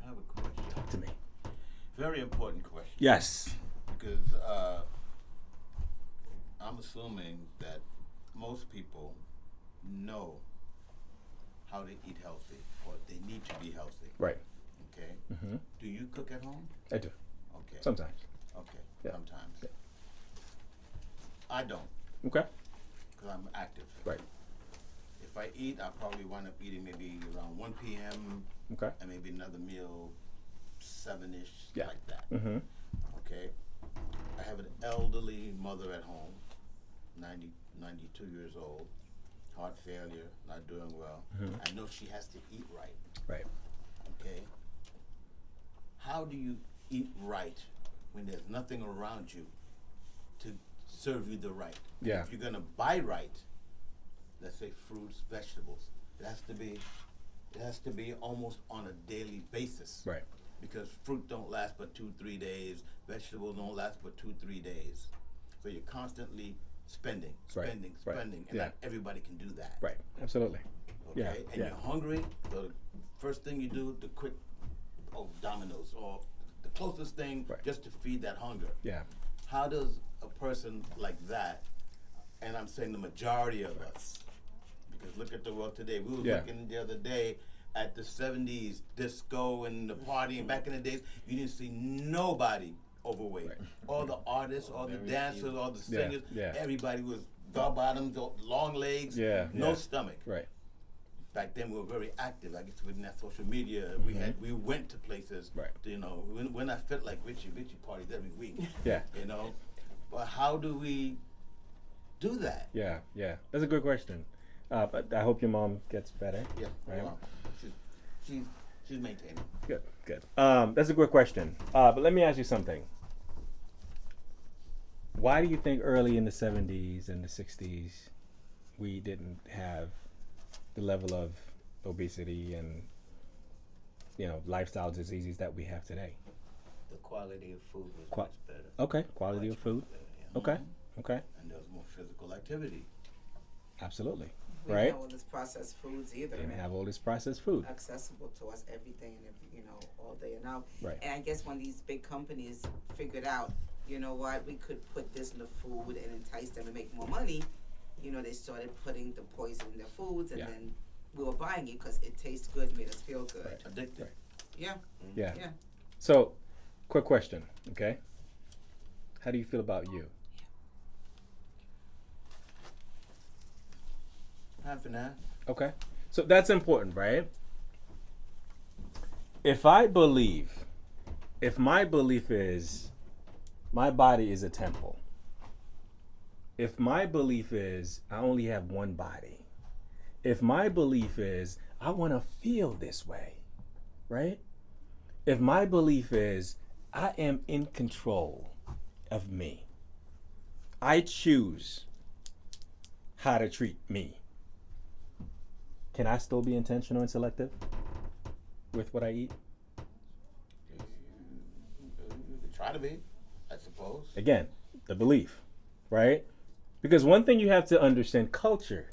Speaker 3: I have a question.
Speaker 5: Talk to me.
Speaker 3: Very important question.
Speaker 5: Yes.
Speaker 3: Because I'm assuming that most people know how to eat healthy, or they need to be healthy.
Speaker 5: Right.
Speaker 3: Okay.
Speaker 5: Mm-hmm.
Speaker 3: Do you cook at home?
Speaker 5: I do.
Speaker 3: Okay.
Speaker 5: Sometimes.
Speaker 3: Okay.
Speaker 5: Yeah.
Speaker 3: Sometimes.
Speaker 5: Yeah.
Speaker 3: I don't,
Speaker 5: Okay.
Speaker 3: because I'm active.
Speaker 5: Right.
Speaker 3: If I eat, I'll probably wind up eating maybe around 1 p.m.
Speaker 5: Okay.
Speaker 3: and maybe another meal 7-ish,
Speaker 5: Yeah.
Speaker 3: like that.
Speaker 5: Mm-hmm.
Speaker 3: Okay. I have an elderly mother at home, 92 years old, heart failure, not doing well.
Speaker 5: Mhm.
Speaker 3: I know she has to eat right.
Speaker 5: Right.
Speaker 3: Okay. How do you eat right when there's nothing around you to serve you the right?
Speaker 5: Yeah.
Speaker 3: If you're gonna buy right, let's say fruits, vegetables, it has to be almost on a daily basis.
Speaker 5: Right.
Speaker 3: Because fruit don't last but 2-3 days, vegetables don't last but 2-3 days. So you're constantly spending,
Speaker 5: Right,
Speaker 3: spending,
Speaker 5: right,
Speaker 3: spending, and
Speaker 5: yeah.
Speaker 3: not everybody can do that.
Speaker 5: Right. Absolutely.
Speaker 3: Okay,
Speaker 5: Yeah,
Speaker 3: and
Speaker 5: yeah.
Speaker 3: you're hungry, so the first thing you do, the quick, Domino's, or the closest thing
Speaker 5: Right.
Speaker 3: just to feed that hunger.
Speaker 5: Yeah.
Speaker 3: How does a person like that, and I'm saying the majority of us, because look at the world today. We were
Speaker 5: Yeah.
Speaker 3: looking the other day at the 70s disco and the party, and back in the days, you didn't see nobody overweight.
Speaker 5: Right.
Speaker 3: All the artists, all the
Speaker 6: Very
Speaker 3: dancers,
Speaker 6: few.
Speaker 3: all the
Speaker 5: Yeah,
Speaker 3: singers,
Speaker 5: yeah.
Speaker 3: everybody was bell bottoms, long legs,
Speaker 5: Yeah,
Speaker 3: no
Speaker 5: yeah.
Speaker 3: stomach.
Speaker 5: Right.
Speaker 3: Back then we were very active. I guess we didn't have social media. We went to places.
Speaker 5: Right.
Speaker 3: You know, when I felt like Richie parties every week.
Speaker 5: Yeah.
Speaker 3: You know, but how do we do that?
Speaker 5: Yeah. Yeah. That's a good question. But I hope your mom gets better.
Speaker 3: Yeah.
Speaker 5: Right.
Speaker 3: Well, she's maintaining.
Speaker 5: Good. Good. That's a good question. But let me ask you something. Why do you think early in the 70s and the 60s we didn't have the level of obesity and lifestyle diseases that we have today?
Speaker 6: The quality of food was
Speaker 5: Qua-
Speaker 6: much better.
Speaker 5: Okay, quality of food.
Speaker 6: Better, yeah.
Speaker 5: Okay, okay,
Speaker 3: And there was more physical activity.
Speaker 5: absolutely.
Speaker 1: We
Speaker 5: right?
Speaker 1: know all this processed foods either.
Speaker 5: They didn't have all this processed food.
Speaker 1: Accessible to us everything and all day and out.
Speaker 5: Right.
Speaker 1: And I guess when these big companies figured out, you know what, we could put this in the food and entice them and make more money, they started putting the poison in their foods, and
Speaker 5: Yeah.
Speaker 1: then we were buying it because it tastes good, made us feel good.
Speaker 5: Right.
Speaker 3: Addicted.
Speaker 5: Right.
Speaker 1: Yeah.
Speaker 5: Yeah.
Speaker 1: Yeah.
Speaker 5: So, quick question, okay? How do you feel about you?
Speaker 3: Half and half.
Speaker 5: Okay. So that's important, right? If my belief is my body is a temple, if my belief is I only have one body, if my belief is I want to feel this way, right? If my belief is I am in control of me, I choose how to treat me, can I still be intentional and selective with what I eat?
Speaker 3: Try to be, I suppose.
Speaker 5: Again, the belief, right? Because one thing you have to understand, culture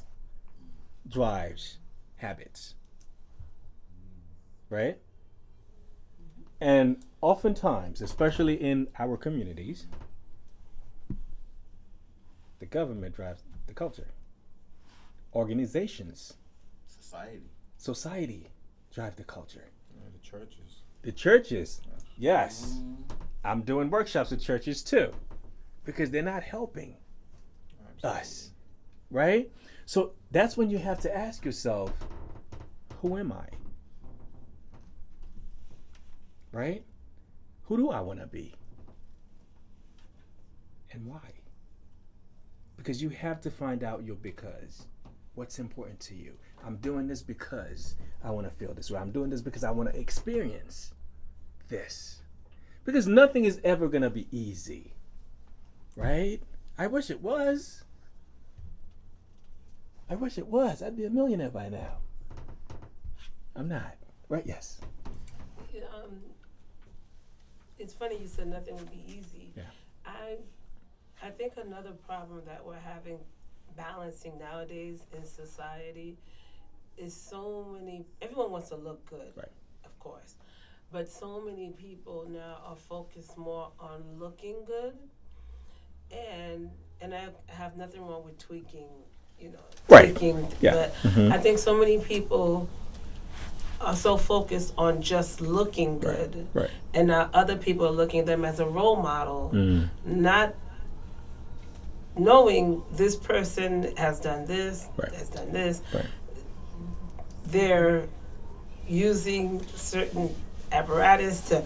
Speaker 5: drives habits, right? And oftentimes, especially in our communities, the government drives the culture. Organizations, society drive the culture.
Speaker 6: The churches.
Speaker 5: The churches, yes. I'm doing workshops with churches too, because they're not helping us, right? So that's when you have to ask yourself, who am I? Right? Who do I want to be? And why? Because you have to find out your because. What's important to you? I'm doing this because I want to feel this way. I'm doing this because I want to experience this. Because nothing is ever going to be easy, right? I wish it was. I wish it was. I'd be a millionaire by now. I'm not, right? Yes.
Speaker 7: It's funny you said nothing would be easy.
Speaker 5: Yeah.
Speaker 7: I think another problem that we're having balancing nowadays in society is everyone wants to look good,
Speaker 5: Right.
Speaker 7: of course, but so many people now are focused more on looking good, and I have nothing wrong with tweaking,
Speaker 5: Right.
Speaker 7: tweaking,
Speaker 5: Yeah.
Speaker 7: but I think so many people are so focused on just looking good,
Speaker 5: Right.
Speaker 7: and now other people are looking at them as a role model, not knowing this person has done this,
Speaker 5: Right.
Speaker 7: has done this.
Speaker 5: Right.
Speaker 7: They're using certain apparatus to.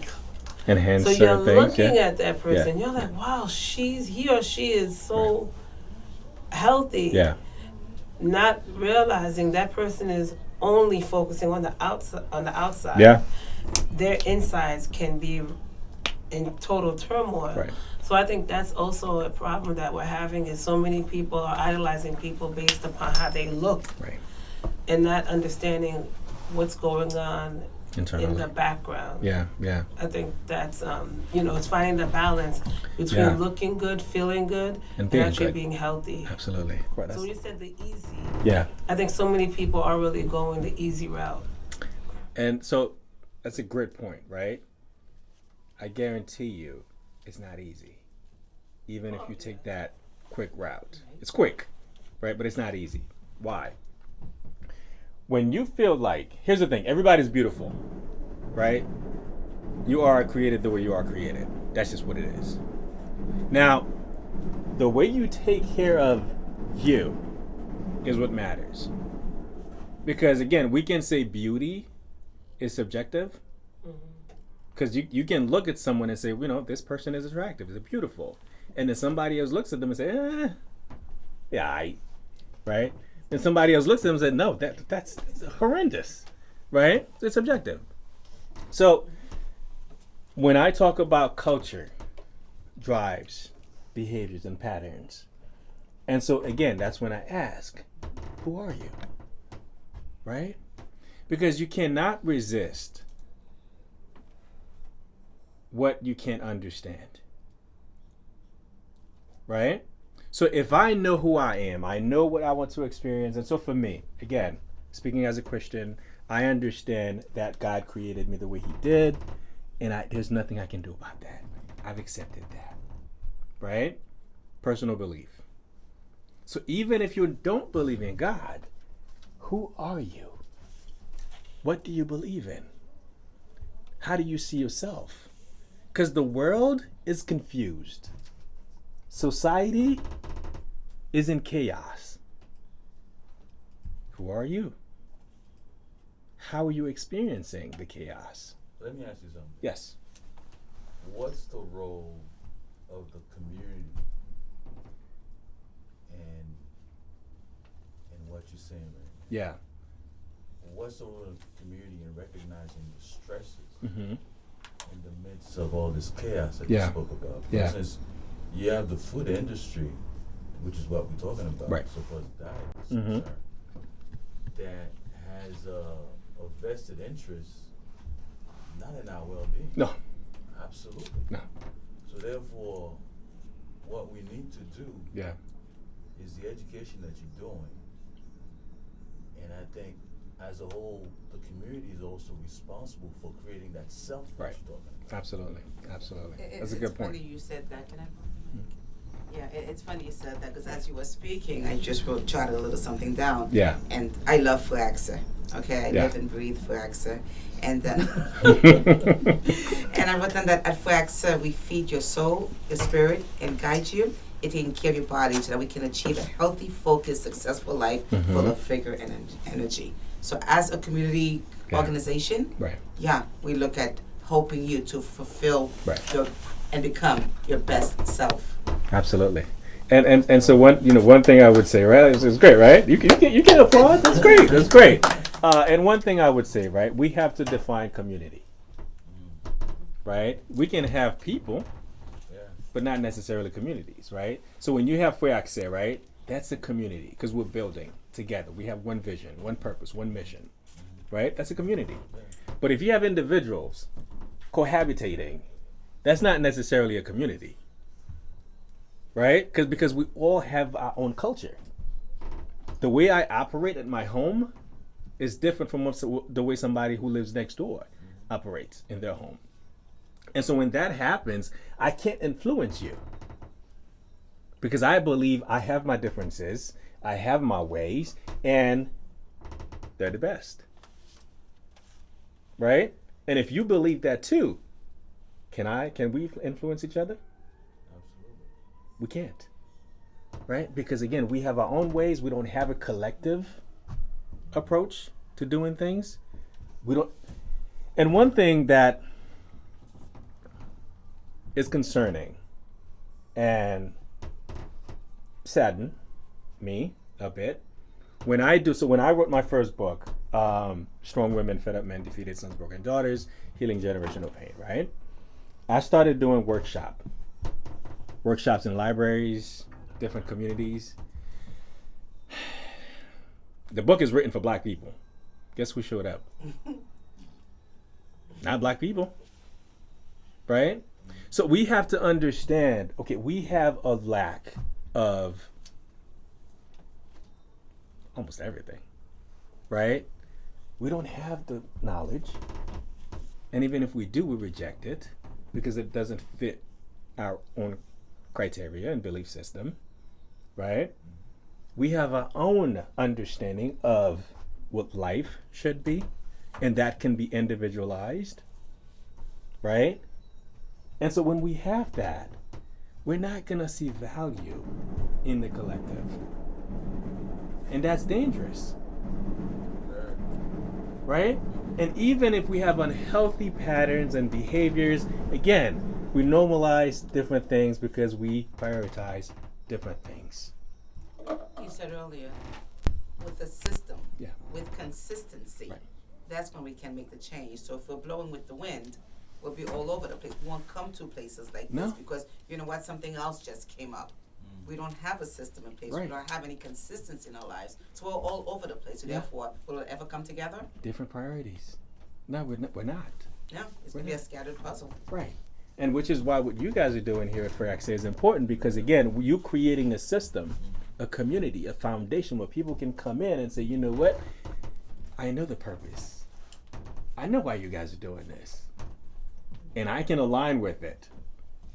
Speaker 5: Enhance
Speaker 7: So you're
Speaker 5: certain things.
Speaker 7: looking
Speaker 5: Yeah.
Speaker 7: at that person.
Speaker 5: Yeah.
Speaker 7: You're like, wow, he or she is so healthy.
Speaker 5: Yeah.
Speaker 7: Not realizing that person is only focusing on the outside.
Speaker 5: Yeah.
Speaker 7: Their insides can be in total turmoil.
Speaker 5: Right.
Speaker 7: So I think that's also a problem that we're having, is so many people are idolizing people based upon how they look,
Speaker 5: Right.
Speaker 7: and not understanding what's going on
Speaker 5: Internally.
Speaker 7: in the background.
Speaker 5: Yeah. Yeah.
Speaker 7: I think that's it's finding the balance between
Speaker 5: Yeah.
Speaker 7: looking good, feeling good,
Speaker 5: And being
Speaker 7: actually
Speaker 5: good.
Speaker 7: being healthy.
Speaker 5: Absolutely. Right.
Speaker 7: So you said the easy.
Speaker 5: Yeah.
Speaker 7: I think so many people are really going the easy route.
Speaker 5: And so that's a great point, right? I guarantee you it's not easy. Even if you take that quick route. It's quick, right? But it's not easy. Why? When you feel like, here's the thing, everybody's beautiful, right? You are created the way you are created. That's just what it is. Now, the way you take care of you is what matters. Because again, we can say beauty is subjective. Because you can look at someone and say, this person is attractive, is beautiful. And then somebody else looks at them and say, yeah, right? And somebody else looks at them and said, no, that's horrendous, right? It's subjective. So when I talk about culture, drives, behaviors, and patterns, and so again, that's when I ask, who are you, right? Because you cannot resist what you can't understand, right? So if I know who I am, I know what I want to experience. And so for me, again, speaking as a Christian, I understand that God created me the way he did, and there's nothing I can do about that. I've accepted that, right? Personal belief. So even if you don't believe in God, who are you? What do you believe in? How do you see yourself? Because the world is confused. Society is in chaos. Who are you? How are you experiencing the chaos?
Speaker 6: Let me ask you something.
Speaker 5: Yes.
Speaker 6: What's the role of the community in what you're saying right now?
Speaker 5: Yeah.
Speaker 6: What's the role of the community in recognizing the stresses
Speaker 5: Mm-hmm.
Speaker 6: in the midst of all this chaos that
Speaker 5: Yeah.
Speaker 6: you spoke about? For
Speaker 5: Yeah.
Speaker 6: instance, you have the food industry, which is what we're talking about,
Speaker 5: Right.
Speaker 6: so far as diet is
Speaker 5: Mhm.
Speaker 6: concerned, that has a vested interest not in our well-being.
Speaker 5: No.
Speaker 6: Absolutely.
Speaker 5: No.
Speaker 6: So therefore, what we need to do
Speaker 5: Yeah.
Speaker 6: is the education that you're doing. And I think as a whole, the community is also responsible for creating that self that
Speaker 5: Right.
Speaker 6: you're talking about.
Speaker 5: Absolutely. Absolutely.
Speaker 1: It-
Speaker 5: That's a
Speaker 1: it's
Speaker 5: good point.
Speaker 1: funny you said that. Can I? Yeah, it's funny you said that because as you were speaking, I just jotted a little something down.
Speaker 5: Yeah.
Speaker 1: And I love Fuaxa. Okay, I
Speaker 5: Yeah.
Speaker 1: live and breathe Fuaxa, and then and I wrote down that at Fuaxa we feed your soul, your spirit, and guide you in taking care of your body so that we can achieve a healthy, focused, successful life full
Speaker 5: Mhm.
Speaker 1: of vigor and energy. So as a community
Speaker 5: Yeah.
Speaker 1: organization,
Speaker 5: Right.
Speaker 1: yeah, we look at helping you to fulfill
Speaker 5: Right.
Speaker 1: and become your best self.
Speaker 5: Absolutely. And so one thing I would say, right? It's great, right? You can applaud. That's great. That's great. And one thing I would say, right? We have to define community, right? We can have people,
Speaker 6: Yeah.
Speaker 5: but not necessarily communities, right? So when you have Fuaxe, right? That's a community because we're building together. We have one vision, one purpose, one mission, right? That's a community. But if you have individuals cohabitating, that's not necessarily a community, right? Because we all have our own culture. The way I operate at my home is different from the way somebody who lives next door operates in their home. And so when that happens, I can't influence you because I believe I have my differences, I have my ways, and they're the best, right? And if you believe that too, can we influence each other?
Speaker 6: Absolutely.
Speaker 5: We can't, right? Because again, we have our own ways. We don't have a collective approach to doing things. We don't. And one thing that is concerning and saddened me a bit when I wrote my first book, Strong Women, Fed Up Men, Defeated Sons, Broken Daughters, Healing Generational Pain, right? I started doing workshops in libraries, different communities. The book is written for Black people. Guess who showed up? Not Black people, right? So we have to understand, okay, we have a lack of almost everything, right? We don't have the knowledge. And even if we do, we reject it because it doesn't fit our own criteria and belief system, right? We have our own understanding of what life should be, and that can be individualized, right? And so when we have that, we're not going to see value in the collective. And that's dangerous, right? And even if we have unhealthy patterns and behaviors, again, we normalize different things because we prioritize different things.
Speaker 1: You said earlier, with the system,
Speaker 5: Yeah.
Speaker 1: with consistency,
Speaker 5: Right.
Speaker 1: that's when we can make the change. So if we're blowing with the wind, we'll be all over the place. We won't come to places like
Speaker 5: No.
Speaker 1: this because, you know what, something else just came up. We don't have a system in place.
Speaker 5: Right.
Speaker 1: We don't have any consistency in our lives. So we're all over the place. So
Speaker 5: Yeah.
Speaker 1: therefore, will it ever come together?
Speaker 5: Different priorities. No, we're not.
Speaker 1: No, it's
Speaker 5: We're
Speaker 1: going to be a
Speaker 5: not.
Speaker 1: scattered puzzle.
Speaker 5: Right. And which is why what you guys are doing here at Fair is important, because again, you creating a system, a community, a foundation where people can come in and say, you know what, I know the purpose. I know why you guys are doing this. And I can align with it,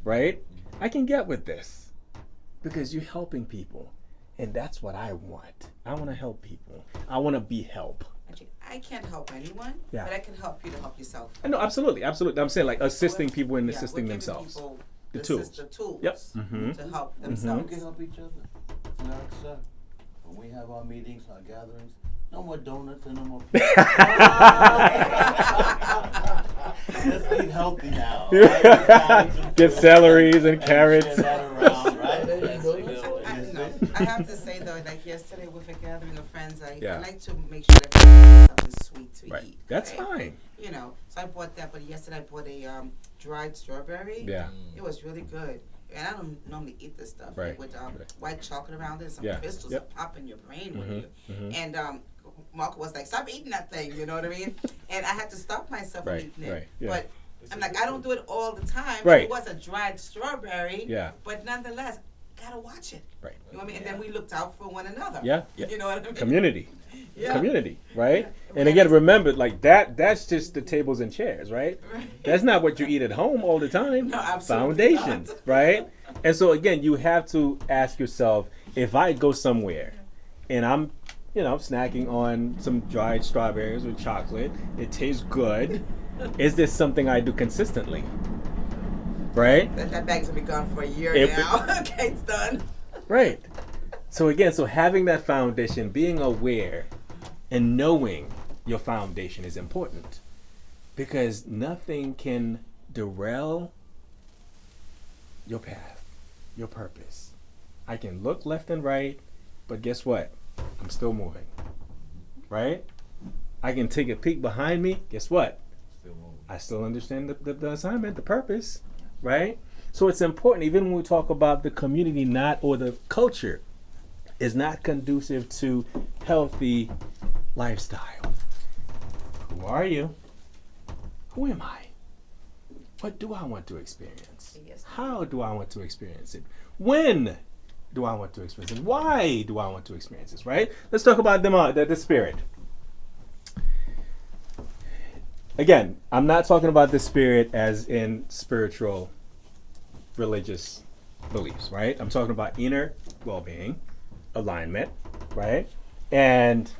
Speaker 5: right? I can get with this because you're helping people. And that's what I want. I want to help people. I want to be help.
Speaker 1: I can't help anyone,
Speaker 5: Yeah.
Speaker 1: but I can help you to help yourself.
Speaker 5: I know, absolutely, absolutely. I'm saying like assisting people in
Speaker 1: Yeah,
Speaker 5: assisting
Speaker 1: we're giving
Speaker 5: themselves.
Speaker 1: people
Speaker 5: The
Speaker 1: the
Speaker 5: tools.
Speaker 1: The tools
Speaker 5: Yep. Mhm.
Speaker 1: to help
Speaker 3: We
Speaker 1: themselves.
Speaker 3: can help each other. Like I said, when we have our meetings, our gatherings, no more donuts and no more pizza. Let's eat healthy now. Right?
Speaker 5: Get celeries and
Speaker 3: Share
Speaker 5: carrots.
Speaker 3: that around, right?
Speaker 1: I have to say though, like yesterday with a gathering of friends, I
Speaker 5: Yeah.
Speaker 1: like to make sure that there's something sweet to
Speaker 5: Right.
Speaker 1: eat.
Speaker 5: That's
Speaker 1: right?
Speaker 5: fine.
Speaker 1: You know, so I bought that, but yesterday I bought a dried strawberry.
Speaker 5: Yeah.
Speaker 1: It was really good. And I don't normally eat this stuff
Speaker 5: Right.
Speaker 1: with
Speaker 5: Right.
Speaker 1: white chocolate around it and some
Speaker 5: Yeah.
Speaker 1: crystals
Speaker 5: Yep.
Speaker 1: that pop in your brain with
Speaker 5: Mhm.
Speaker 1: you.
Speaker 5: Mhm.
Speaker 1: And Mark was like, "Stop eating that thing," you know what I mean? And I had to stop myself from
Speaker 5: Right,
Speaker 1: eating it.
Speaker 5: right, yeah.
Speaker 1: But I'm like, I don't do it all the time.
Speaker 5: Right.
Speaker 1: It was a dried strawberry.
Speaker 5: Yeah.
Speaker 1: But nonetheless, gotta watch it.
Speaker 5: Right.
Speaker 1: You know what I mean? And then we looked out for one another.
Speaker 5: Yeah, yeah.
Speaker 1: You know what I mean?
Speaker 5: Community.
Speaker 1: Yeah.
Speaker 5: Community, right?
Speaker 1: Yeah.
Speaker 5: And again, remember, like that's just the tables and chairs, right?
Speaker 1: Right.
Speaker 5: That's not what you eat at home all the time.
Speaker 1: No, absolutely
Speaker 5: Foundation,
Speaker 1: not.
Speaker 5: right? And so again, you have to ask yourself, if I go somewhere and I'm, snacking on some dried strawberries with chocolate, it tastes good. Is this something I do consistently? Right?
Speaker 1: That bag's gonna be gone for a year
Speaker 5: If-
Speaker 1: now. Okay, it's done.
Speaker 5: Right. So again, having that foundation, being aware and knowing your foundation is important, because nothing can derail your path, your purpose. I can look left and right, but guess what? I'm still moving. Right? I can take a peek behind me. Guess what? I still understand the assignment, the purpose. Right? So it's important, even when we talk about the community or the culture is not conducive to healthy lifestyle. Who are you? Who am I? What do I want to experience?
Speaker 1: Yes.
Speaker 5: How do I want to experience it? When do I want to experience it? Why do I want to experience this, right? Let's talk about the spirit. Again, I'm not talking about the spirit as in spiritual, religious beliefs, right? I'm talking about inner well-being, alignment, right? And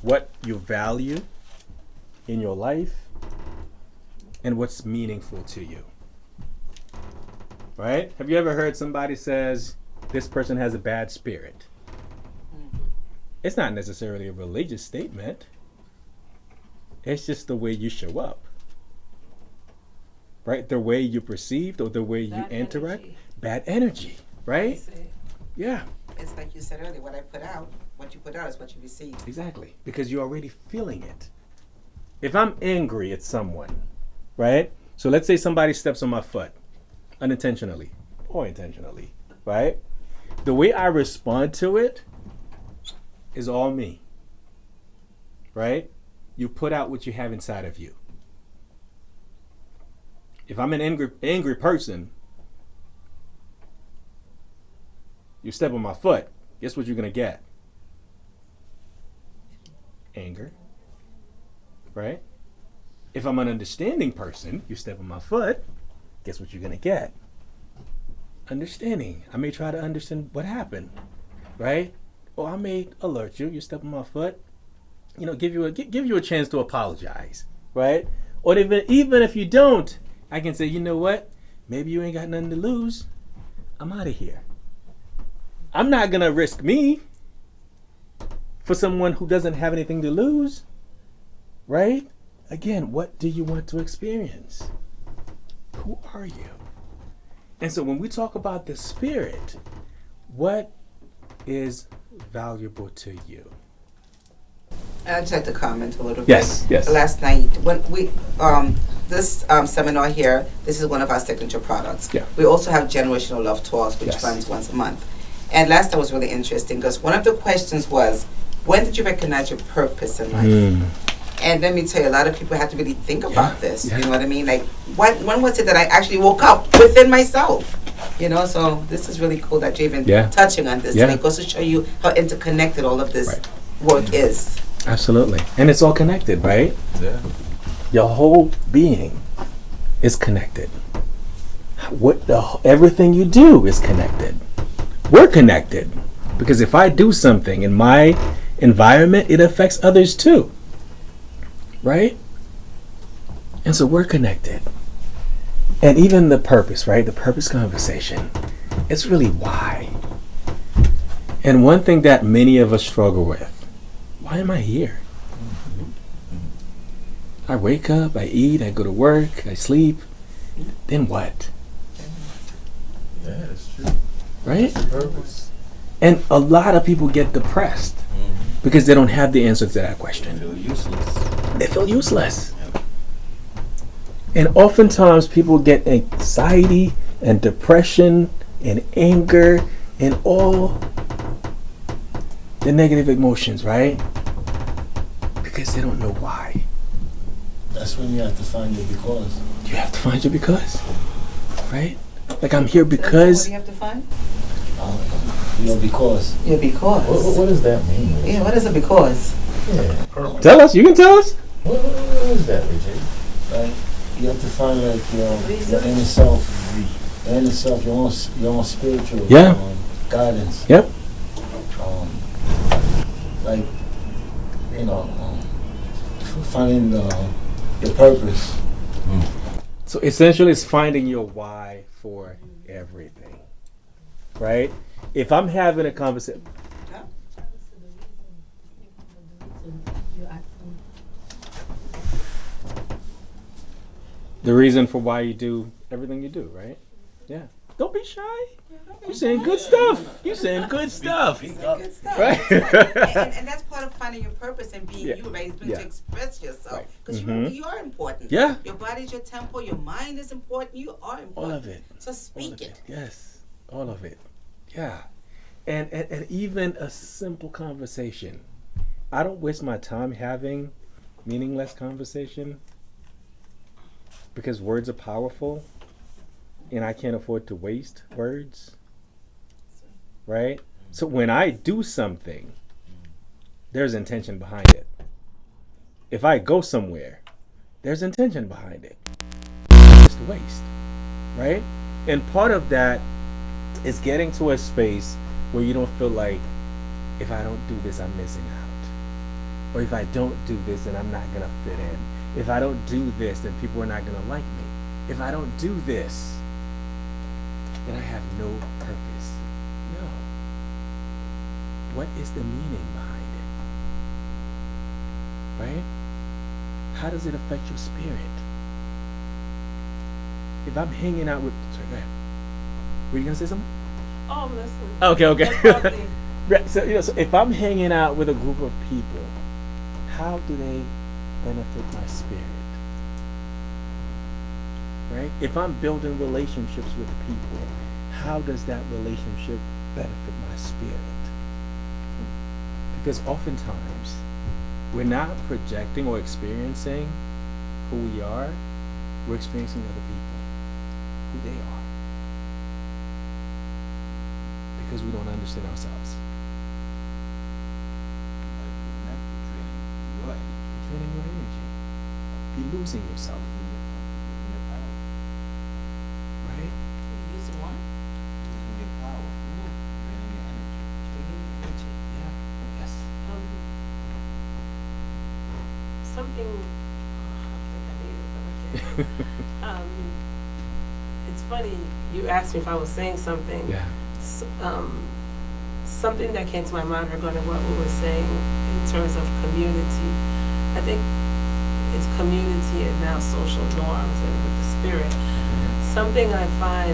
Speaker 5: what you value in your life and what's meaningful to you. Right? Have you ever heard somebody says this person has a bad spirit? It's not necessarily a religious statement. It's just the way you show up. Right? The way you perceived or the way you
Speaker 7: Bad
Speaker 5: interact.
Speaker 7: energy.
Speaker 5: Bad energy, right?
Speaker 7: Say,
Speaker 5: Yeah,
Speaker 1: It's like you said earlier, what I put out, what you put out is what you receive.
Speaker 5: exactly. Because you're already feeling it. If I'm angry at someone, right? So let's say somebody steps on my foot unintentionally or intentionally, right? The way I respond to it is all me, right? You put out what you have inside of you. If I'm an angry person, you step on my foot, guess what you're gonna get? Anger, right? If I'm an understanding person, you step on my foot, guess what you're gonna get? Understanding. I may try to understand what happened, right? Or I may alert you. You step on my foot, give you a chance to apologize, right? Or even if you don't, I can say, you know what? Maybe you ain't got nothing to lose. I'm out of here. I'm not gonna risk me for someone who doesn't have anything to lose, right? Again, what do you want to experience? Who are you? And so when we talk about the spirit, what is valuable to you?
Speaker 1: I'd just like to comment a little
Speaker 5: Yes,
Speaker 1: bit.
Speaker 5: yes.
Speaker 1: Last night, when we this seminar here, this is one of our signature products.
Speaker 5: Yeah.
Speaker 1: We also have Generational Love Talks, which
Speaker 5: Yes.
Speaker 1: runs once a month. And last night was really interesting because one of the questions was, when did you recognize your purpose in life? And let me tell you, a lot of people have to really think about this.
Speaker 5: yeah.
Speaker 1: You know what I mean? Like, when was it that I actually woke up within myself? You know, so this is really cool that you've been
Speaker 5: Yeah.
Speaker 1: touching on this.
Speaker 5: Yeah.
Speaker 1: And it goes to show you how interconnected all of this
Speaker 5: Right.
Speaker 1: work is.
Speaker 5: Absolutely. And it's all connected, right?
Speaker 6: Yeah.
Speaker 5: Your whole being is connected. Everything you do is connected. We're connected. Because if I do something in my environment, it affects others too. Right? And so we're connected. And even the purpose, right? The purpose conversation. It's really why. And one thing that many of us struggle with, why am I here? I wake up, I eat, I go to work, I sleep. Then what?
Speaker 6: Yeah, that's true.
Speaker 5: Right?
Speaker 6: Purpose.
Speaker 5: And a lot of people get depressed because they don't have the answer to that question.
Speaker 6: Feel useless.
Speaker 5: They feel useless. And oftentimes people get anxiety and depression and anger and all the negative emotions, right? Because they don't know why.
Speaker 3: That's when you have to find your because.
Speaker 5: You have to find your because, right? Like I'm here
Speaker 1: What
Speaker 5: because.
Speaker 1: do you have to find?
Speaker 3: Your because.
Speaker 1: Your because.
Speaker 6: What does that mean?
Speaker 1: Yeah, what is a because?
Speaker 6: Yeah.
Speaker 5: Tell us. You can tell us.
Speaker 6: What is that, Richard?
Speaker 3: Right? You have to find like your inner self. Your inner self, your own spiritual guidance.
Speaker 5: Yep.
Speaker 3: Like, finding your purpose.
Speaker 5: So essentially, it's finding your why for everything, right? If I'm having a conversation, the reason for why you do everything you do, right? Yeah. Don't be shy. You're saying good stuff. You're saying good stuff.
Speaker 1: Good stuff.
Speaker 5: Right?
Speaker 1: and that's part of finding your purpose and being you, right? It's being
Speaker 5: Yeah.
Speaker 1: to express yourself.
Speaker 5: Right.
Speaker 1: Because
Speaker 5: Mhm.
Speaker 1: you are important.
Speaker 5: Yeah.
Speaker 1: Your body's your temple, your mind is important, you are important.
Speaker 5: All of it.
Speaker 1: So speak it.
Speaker 5: Yes. All of it. Yeah. And even a simple conversation. I don't waste my time having meaningless conversation because words are powerful and I can't afford to waste words. Right? So when I do something, there's intention behind it. If I go somewhere, there's intention behind it. It's just a waste. Right? And part of that is getting to a space where you don't feel like, if I don't do this, I'm missing out. Or if I don't do this, then I'm not going to fit in. If I don't do this, then people are not going to like me. If I don't do this, then I have no purpose. No. What is the meaning behind it? Right? How does it affect your spirit? If I'm hanging out with... Sorry, go ahead. Were you going to say something?
Speaker 7: Oh, I'm listening.
Speaker 5: Okay.
Speaker 7: That's probably-
Speaker 5: Right, so so if I'm hanging out with a group of people, how do they benefit my spirit? Right? If I'm building relationships with people, how does that relationship benefit my spirit? Because oftentimes we're not projecting or experiencing who we are, we're experiencing other people, who they are. Because we don't understand ourselves. Draining your energy. You're losing yourself. Right?
Speaker 1: Using what?
Speaker 5: Yeah. Yes.
Speaker 7: Something. I think I need it, but okay. It's funny. You asked me if I was saying something.
Speaker 5: Yeah.
Speaker 7: Something that came to my mind regarding what we were saying in terms of community. I think it's community and now social norms and with the spirit. Something I find.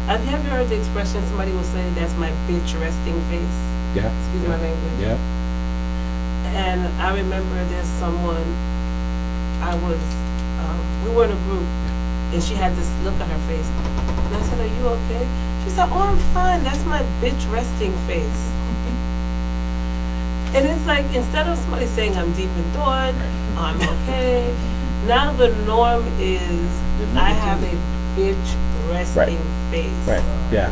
Speaker 7: Have you ever heard the expression somebody will say, "That's my bitch resting face"?
Speaker 5: Yeah.
Speaker 7: Excuse my language.
Speaker 5: Yeah.
Speaker 7: And I remember there's someone we were in a group, and she had this look on her face. And I said, "Are you okay?" She said, "Oh, I'm fine. That's my bitch resting face." And it's like, instead of somebody saying I'm deep in thought, I'm okay, now the norm is I have a bitch resting face.
Speaker 5: Right. Yeah.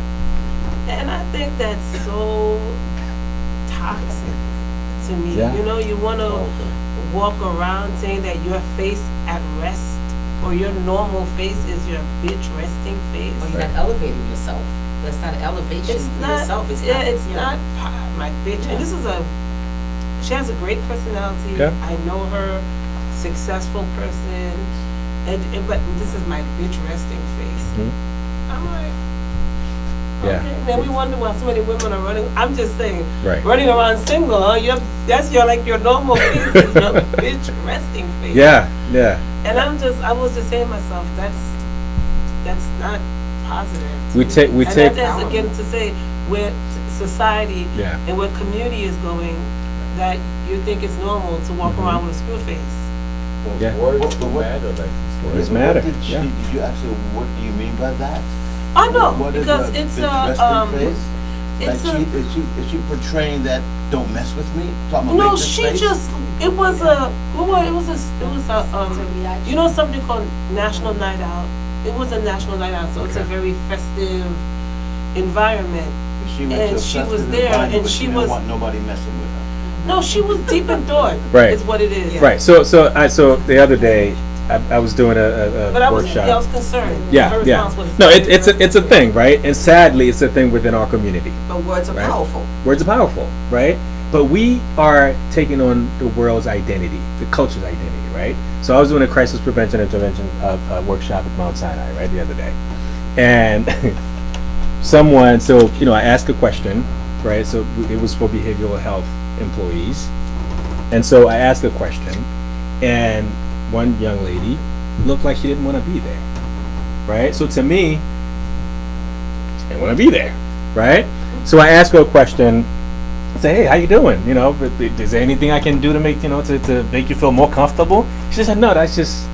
Speaker 7: And I think that's so toxic to me.
Speaker 5: Yeah.
Speaker 7: You know, you want to walk around saying that your face at rest, or your normal face is your bitch resting face.
Speaker 1: Or you're not elevating yourself. That's not an elevation
Speaker 7: It's
Speaker 1: for
Speaker 7: not.
Speaker 1: yourself. It's
Speaker 7: Yeah,
Speaker 1: not,
Speaker 7: it's
Speaker 1: you know.
Speaker 7: not my bitch. And this is she has a great personality.
Speaker 5: Okay.
Speaker 7: I know her, successful person, and but this is my bitch resting face.
Speaker 5: Mhm.
Speaker 7: I'm like.
Speaker 5: Yeah.
Speaker 7: Okay. Then we wonder why so many women are running. I'm just saying,
Speaker 5: Right.
Speaker 7: running around single. Huh? That's your normal face, is your bitch resting face.
Speaker 5: Yeah. Yeah.
Speaker 7: And I was just saying to myself, that's not positive.
Speaker 5: We take.
Speaker 7: And that's again to say where society
Speaker 5: Yeah.
Speaker 7: and where community is going, that you think it's normal to walk
Speaker 5: Mm-hmm.
Speaker 7: around with a screw face.
Speaker 6: Well,
Speaker 5: Yeah.
Speaker 6: words do
Speaker 3: What-
Speaker 6: matter, like you said.
Speaker 5: Words matter.
Speaker 3: Did
Speaker 5: Yeah.
Speaker 3: you actually, what do you mean by that?
Speaker 7: Oh no,
Speaker 3: What is
Speaker 7: because
Speaker 3: the
Speaker 7: it's
Speaker 3: bitch resting face?
Speaker 7: it's
Speaker 3: Like
Speaker 7: a.
Speaker 3: is she portraying that don't mess with me? Talking about
Speaker 7: No,
Speaker 3: make this
Speaker 7: she
Speaker 3: face?
Speaker 7: just. It was a. You know something called National Night Out. It was a national night out, so it's a
Speaker 5: Okay.
Speaker 7: very festive environment.
Speaker 3: She went
Speaker 7: and
Speaker 3: to a
Speaker 7: she was
Speaker 3: festive
Speaker 7: there,
Speaker 3: environment,
Speaker 7: and
Speaker 3: but
Speaker 7: she
Speaker 3: didn't
Speaker 7: was-
Speaker 3: want nobody messing with her.
Speaker 7: No, she was deep in thought.
Speaker 5: Right.
Speaker 7: Is what it is.
Speaker 5: Right. So the other day, I was doing a
Speaker 7: But I was
Speaker 5: workshop.
Speaker 7: concerned. Her
Speaker 5: Yeah. Yeah.
Speaker 7: response was
Speaker 5: No,
Speaker 7: very
Speaker 5: it's a thing, right? And sadly, it's a thing within our community.
Speaker 1: But words are
Speaker 5: Right.
Speaker 1: powerful.
Speaker 5: Words are powerful, right? But we are taking on the world's identity, the culture's identity, right? So I was doing a crisis prevention intervention workshop at Mount Sinai, right, the other day. And I asked a question, right? So it was for behavioral health employees. And so I asked a question, and one young lady looked like she didn't want to be there, right? So to me, she didn't want to be there, right? So I asked her a question. Say, hey, how you doing? You know, is there anything I can do to make to make you feel more comfortable? She said, no, that's just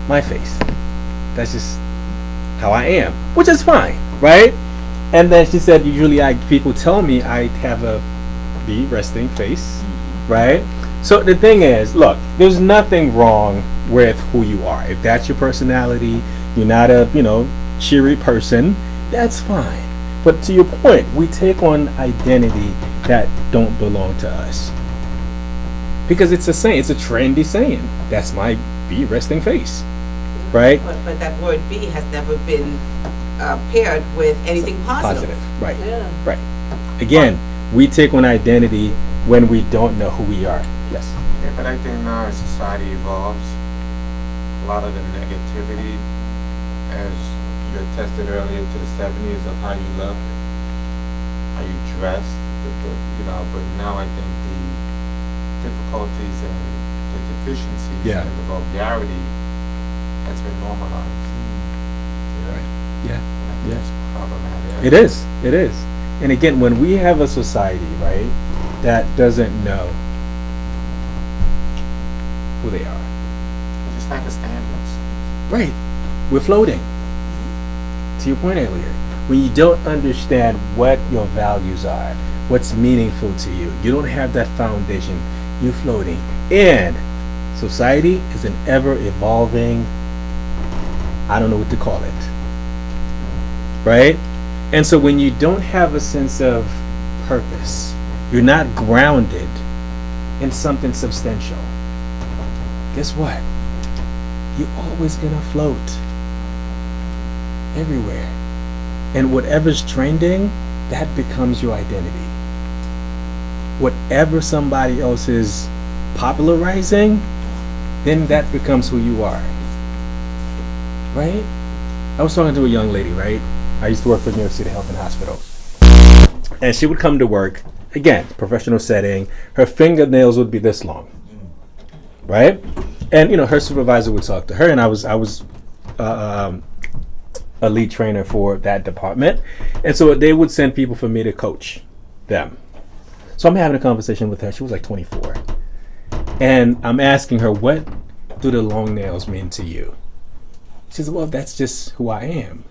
Speaker 5: my face. That's just how I am, which is fine, right? And then she said, usually people tell me I have a resting face, right? So the thing is, look, there's nothing wrong with who you are. If that's your personality, you're not a cheery person, that's fine. But to your point, we take on identity that don't belong to us. Because it's a saying, it's a trendy saying. That's my resting face, right?
Speaker 1: But that word "be" has never been paired with anything positive.
Speaker 5: Right,
Speaker 7: Yeah.
Speaker 5: right. Again, we take on identity when we don't know who we are. Yes.
Speaker 8: Yeah, but I think now as society evolves, a lot of the negativity, as you attested earlier to the 70s, of how you look, how you dress, but now I think the difficulties and the deficiencies
Speaker 5: Yeah.
Speaker 8: and the vulgarity has been normalized.
Speaker 5: Yeah.
Speaker 8: And I think
Speaker 5: Yeah.
Speaker 8: it's problematic.
Speaker 5: It is. It is. And again, when we have a society, right, that doesn't know who they are,
Speaker 8: Just like the standards.
Speaker 5: right, we're floating. To your point earlier, when you don't understand what your values are, what's meaningful to you, you don't have that foundation, you're floating. And society is an ever evolving, I don't know what to call it, right? And so when you don't have a sense of purpose, you're not grounded in something substantial, guess what? You're always gonna float everywhere. And whatever's trending, that becomes your identity. Whatever somebody else is popularizing, then that becomes who you are. Right? I was talking to a young lady, right? I used to work for New York City Health and Hospital. And she would come to work, again, professional setting, her fingernails would be this long. Right? And her supervisor would talk to her, and I was a lead trainer for that department. And so they would send people for me to coach them. So I'm having a conversation with her. She was like 24. And I'm asking her, what do the long nails mean to you? She says, well, that's just who I am.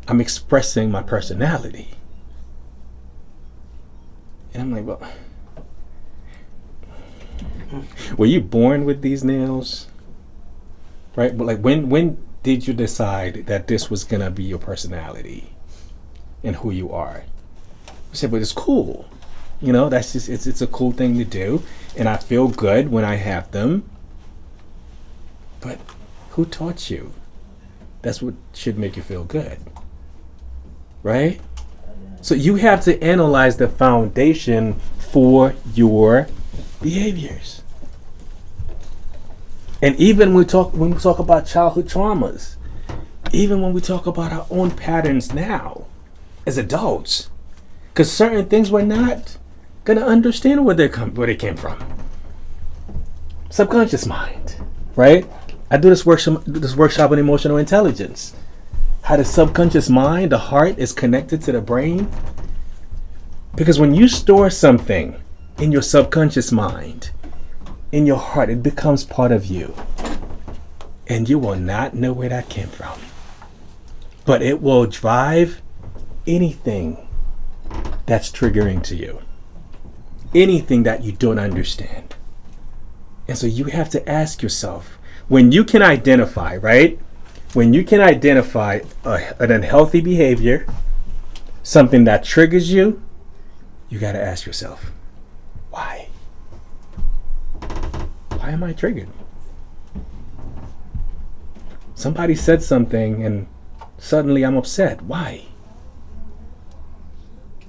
Speaker 5: I'm expressing my personality. And I'm like, well, Were you born with these nails? Right? But like when did you decide that this was gonna be your personality and who you are? I said, but it's cool. You know, that's just it's a cool thing to do, and I feel good when I have them. But who taught you? That's what should make you feel good. Right? So you have to analyze the foundation for your behaviors. And even when we talk about childhood traumas, even when we talk about our own patterns now as adults, because certain things we're not gonna understand where they came from. Subconscious mind, right? I do this workshop on emotional intelligence. How the subconscious mind, the heart, is connected to the brain. Because when you store something in your subconscious mind, in your heart, it becomes part of you. And you will not know where that came from. But it will drive anything that's triggering to you. Anything that you don't understand. And so you have to ask yourself, when you can identify, right? When you can identify an unhealthy behavior, something that triggers you, you got to ask yourself, why? Why am I triggered? Somebody said something and suddenly I'm upset. Why?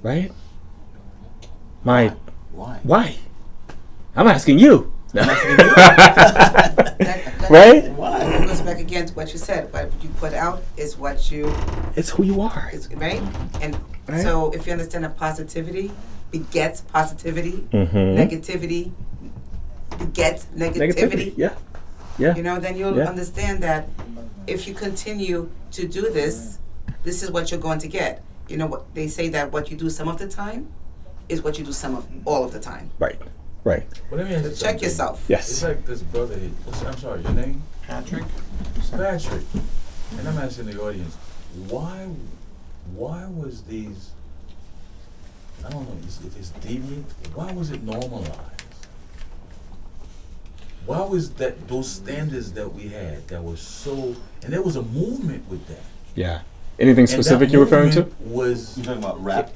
Speaker 5: Right?
Speaker 3: Why?
Speaker 5: Why? I'm asking you.
Speaker 1: That
Speaker 5: Right?
Speaker 1: goes back again to what you said. What you put out is what you,
Speaker 5: It's who you are.
Speaker 1: right? And
Speaker 5: Right.
Speaker 1: so if you understand that positivity begets positivity,
Speaker 5: Mm-hmm.
Speaker 1: negativity begets negativity,
Speaker 5: Yeah. Yeah.
Speaker 1: you know, then you'll
Speaker 5: Yeah.
Speaker 1: understand that if you continue to do this, this is what you're going to get. You know what they say, that what you do some of the time is what you do all of the time.
Speaker 5: Right. Right.
Speaker 6: But let me ask you
Speaker 1: Check
Speaker 6: something.
Speaker 1: yourself.
Speaker 5: Yes.
Speaker 6: It's like this brother, I'm sorry, your name?
Speaker 8: Patrick?
Speaker 6: Patrick. And I'm asking the audience, why was these, I don't know if it's deviant, why was it normalized? Why was that those standards that we had that were so, and there was a movement with that.
Speaker 5: Yeah. Anything specific you're referring to?
Speaker 6: Was
Speaker 3: You talking about rap?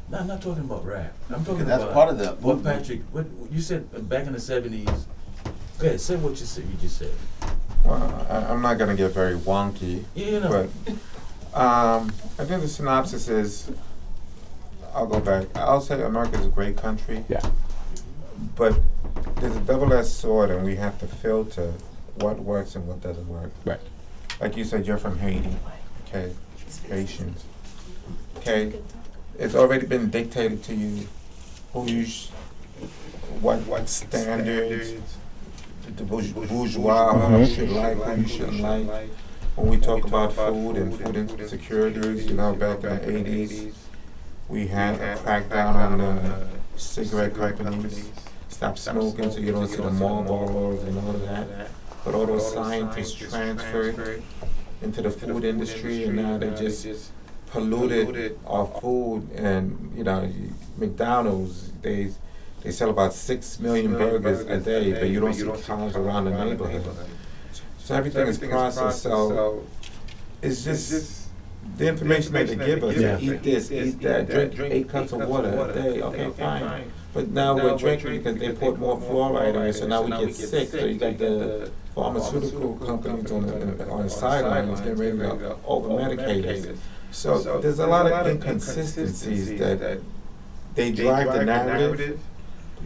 Speaker 6: no, I'm not talking about rap. I'm talking
Speaker 3: That's
Speaker 6: about
Speaker 3: part of the
Speaker 6: what
Speaker 3: movement.
Speaker 6: Patrick. What you said back in the '70s. Go ahead, say what you said. You just said.
Speaker 8: Well, I'm not going to get very wonky,
Speaker 6: Yeah, you know.
Speaker 8: but I think the synopsis is, I'll go back. I'll say America is a great country,
Speaker 5: Yeah.
Speaker 8: but there's a double-edged sword, and we have to filter what works and what doesn't work.
Speaker 5: Right.
Speaker 8: Like you said, you're from Haiti, okay? Haitians, okay? It's already been dictated to you what standards the bourgeois
Speaker 5: Mhm.
Speaker 8: should like, who you shouldn't like. When we talk about food and food insecurities, you know, back in the 80s, we had a crackdown on the cigarette companies. Stop smoking so you don't see the Marlboros and all of that. But all those scientists transferred into the food industry, and now they just polluted our food. And you know, McDonald's, they sell about 6 million burgers a day, but you don't see cars around the neighborhood. So everything is processed. So it's just the information that they give us.
Speaker 5: Yeah.
Speaker 8: Eat this, eat that, drink 8 cups of water a day. Okay, fine. But now we're drinking because they put more fluoride in it, so now we get sick. So you got the pharmaceutical companies on the sidelines getting ready to over-medicate us. So there's a lot of inconsistencies that they drive the narrative.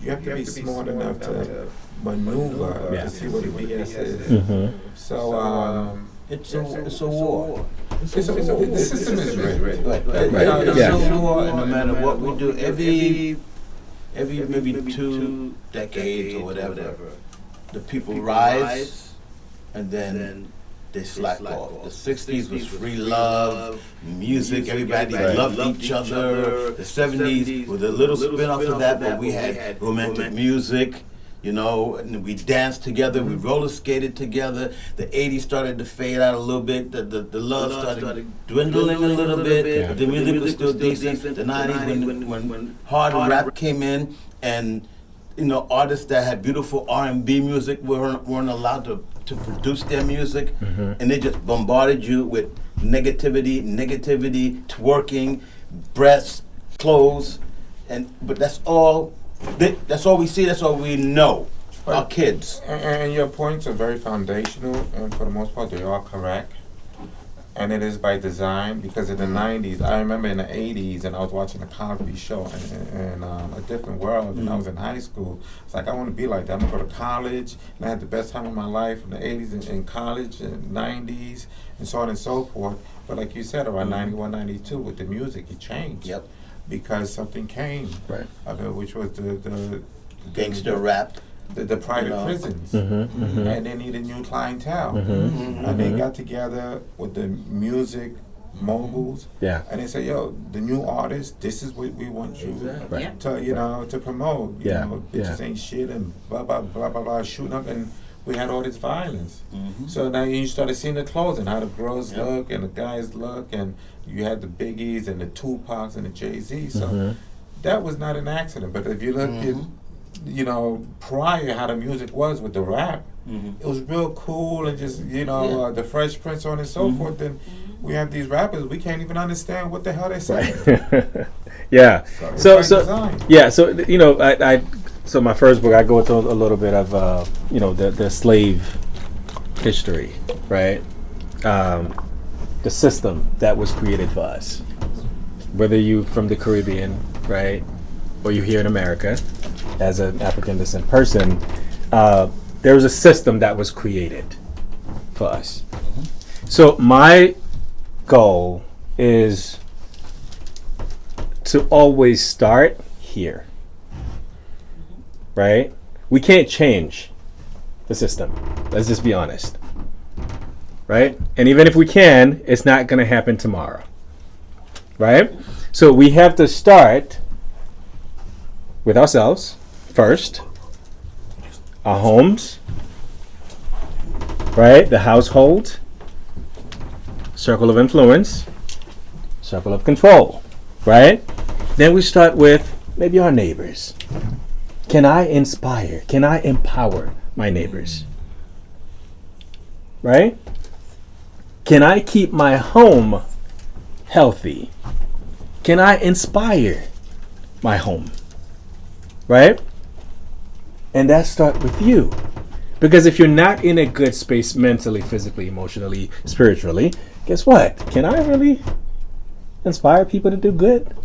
Speaker 8: You have to be smart enough to maneuver
Speaker 5: Yeah.
Speaker 8: to see what the BS is.
Speaker 5: Mm-hmm.
Speaker 8: So
Speaker 3: It's a war.
Speaker 8: the system is rigged.
Speaker 3: Right.
Speaker 5: Right.
Speaker 3: It's
Speaker 5: Yeah.
Speaker 3: a war, and no matter what we do, every maybe 2 decades or whatever, the people rise, and then they slack off. The 60s was free love, music, everybody loved each other. The 70s was a little spin-off of that, but we had romantic music, you know, and we danced together, we roller skated together. The 80s started to fade out a little bit, the love started dwindling a little bit,
Speaker 5: Yeah.
Speaker 3: but the music was still decent. The 90s when hard rap came in, and artists that had beautiful R&B music weren't allowed to produce their music, and they just bombarded you with negativity, twerking, breasts, clothes, but that's all we see. That's all we know. Our kids.
Speaker 8: And your points are very foundational, and for the most part, they are correct. And it is by design, because in the 90s, I remember in the 80s, and I was watching a Cosby show in A Different World, and I was in high school. It's like, I want to be like that. I'm going to go to college, and I had the best time of my life in the 80s in college, and 90s, and so on and so forth. But like you said, around 91, 92, with the music, it changed.
Speaker 3: Yep.
Speaker 8: Because something came,
Speaker 5: Right.
Speaker 8: Which was the
Speaker 3: Gangster rap.
Speaker 8: The private prisons, and they needed new clientele, and they got together with the music moguls, and they said, "Yo, the new artists, this is what we want you
Speaker 5: Right.
Speaker 8: to promote. Bitches ain't shit and blah blah blah blah blah, shooting up, and we had all this violence. So now you started seeing the clothing, how the girls look and the guys look, and you had the Biggies and the Tupacs and the Jay-Z. So that was not an accident. But if you look at prior how the music was with the rap, it was real cool and just, the Fresh Prince, so on and so forth. Then we have these rappers, we can't even understand what the hell they say.
Speaker 5: Yeah. So
Speaker 8: So
Speaker 5: my first book, I go into a little bit of, the slave history, right? The system that was created for us. Whether you from the Caribbean, right? Or you're here in America as an African descent person, there was a system that was created for us. So my goal is to always start here, right? We can't change the system. Let's just be honest, right? And even if we can, it's not going to happen tomorrow, right? So we have to start with ourselves first, our homes, right? The household, circle of influence, circle of control, right? Then we start with maybe our neighbors. Can I inspire? Can I empower my neighbors? Right? Can I keep my home healthy? Can I inspire my home? Right? And that starts with you. Because if you're not in a good space mentally, physically, emotionally, spiritually, guess what? Can I really inspire people to do good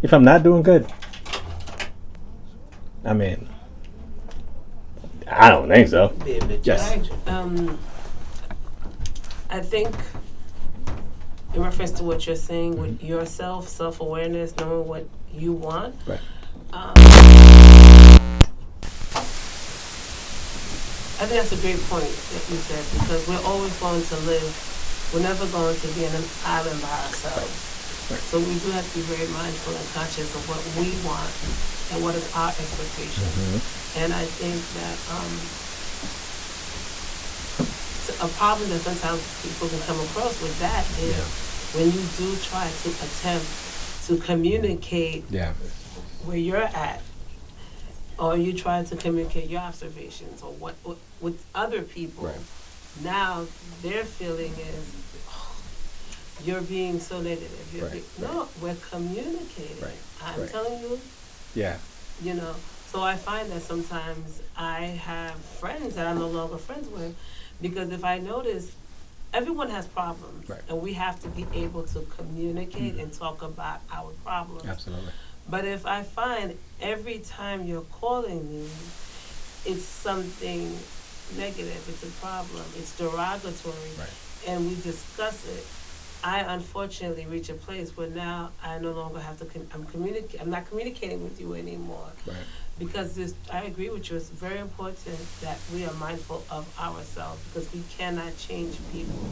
Speaker 5: if I'm not doing good? I mean, I don't think so. Yes.
Speaker 7: I think in reference to what you're saying with yourself, self-awareness, knowing what you want.
Speaker 5: Right.
Speaker 7: I think that's a great point that you said, because we're always going to live, we're never going to be in an island by ourselves.
Speaker 5: Right.
Speaker 7: So we do have to be very mindful and conscious of what we want and what is our expectation. And I think that a problem that sometimes people can come across with that is when you do try to attempt to communicate where you're at, or you try to communicate your observations or what with other people.
Speaker 5: Right.
Speaker 7: Now their feeling is, you're being so negative. No, we're communicating.
Speaker 5: Right.
Speaker 7: I'm telling you.
Speaker 5: Yeah.
Speaker 7: So I find that sometimes I have friends that I'm no longer friends with, because if I notice, everyone has problems, and we have to be able to communicate and talk about our problems.
Speaker 5: Absolutely.
Speaker 7: But if I find every time you're calling me, it's something negative, it's a problem, it's derogatory, and we discuss it, I unfortunately reach a place where now I no longer have to, I'm not communicating with you anymore.
Speaker 5: Right.
Speaker 7: Because I agree with you, it's very important that we are mindful of ourselves, because we cannot change people,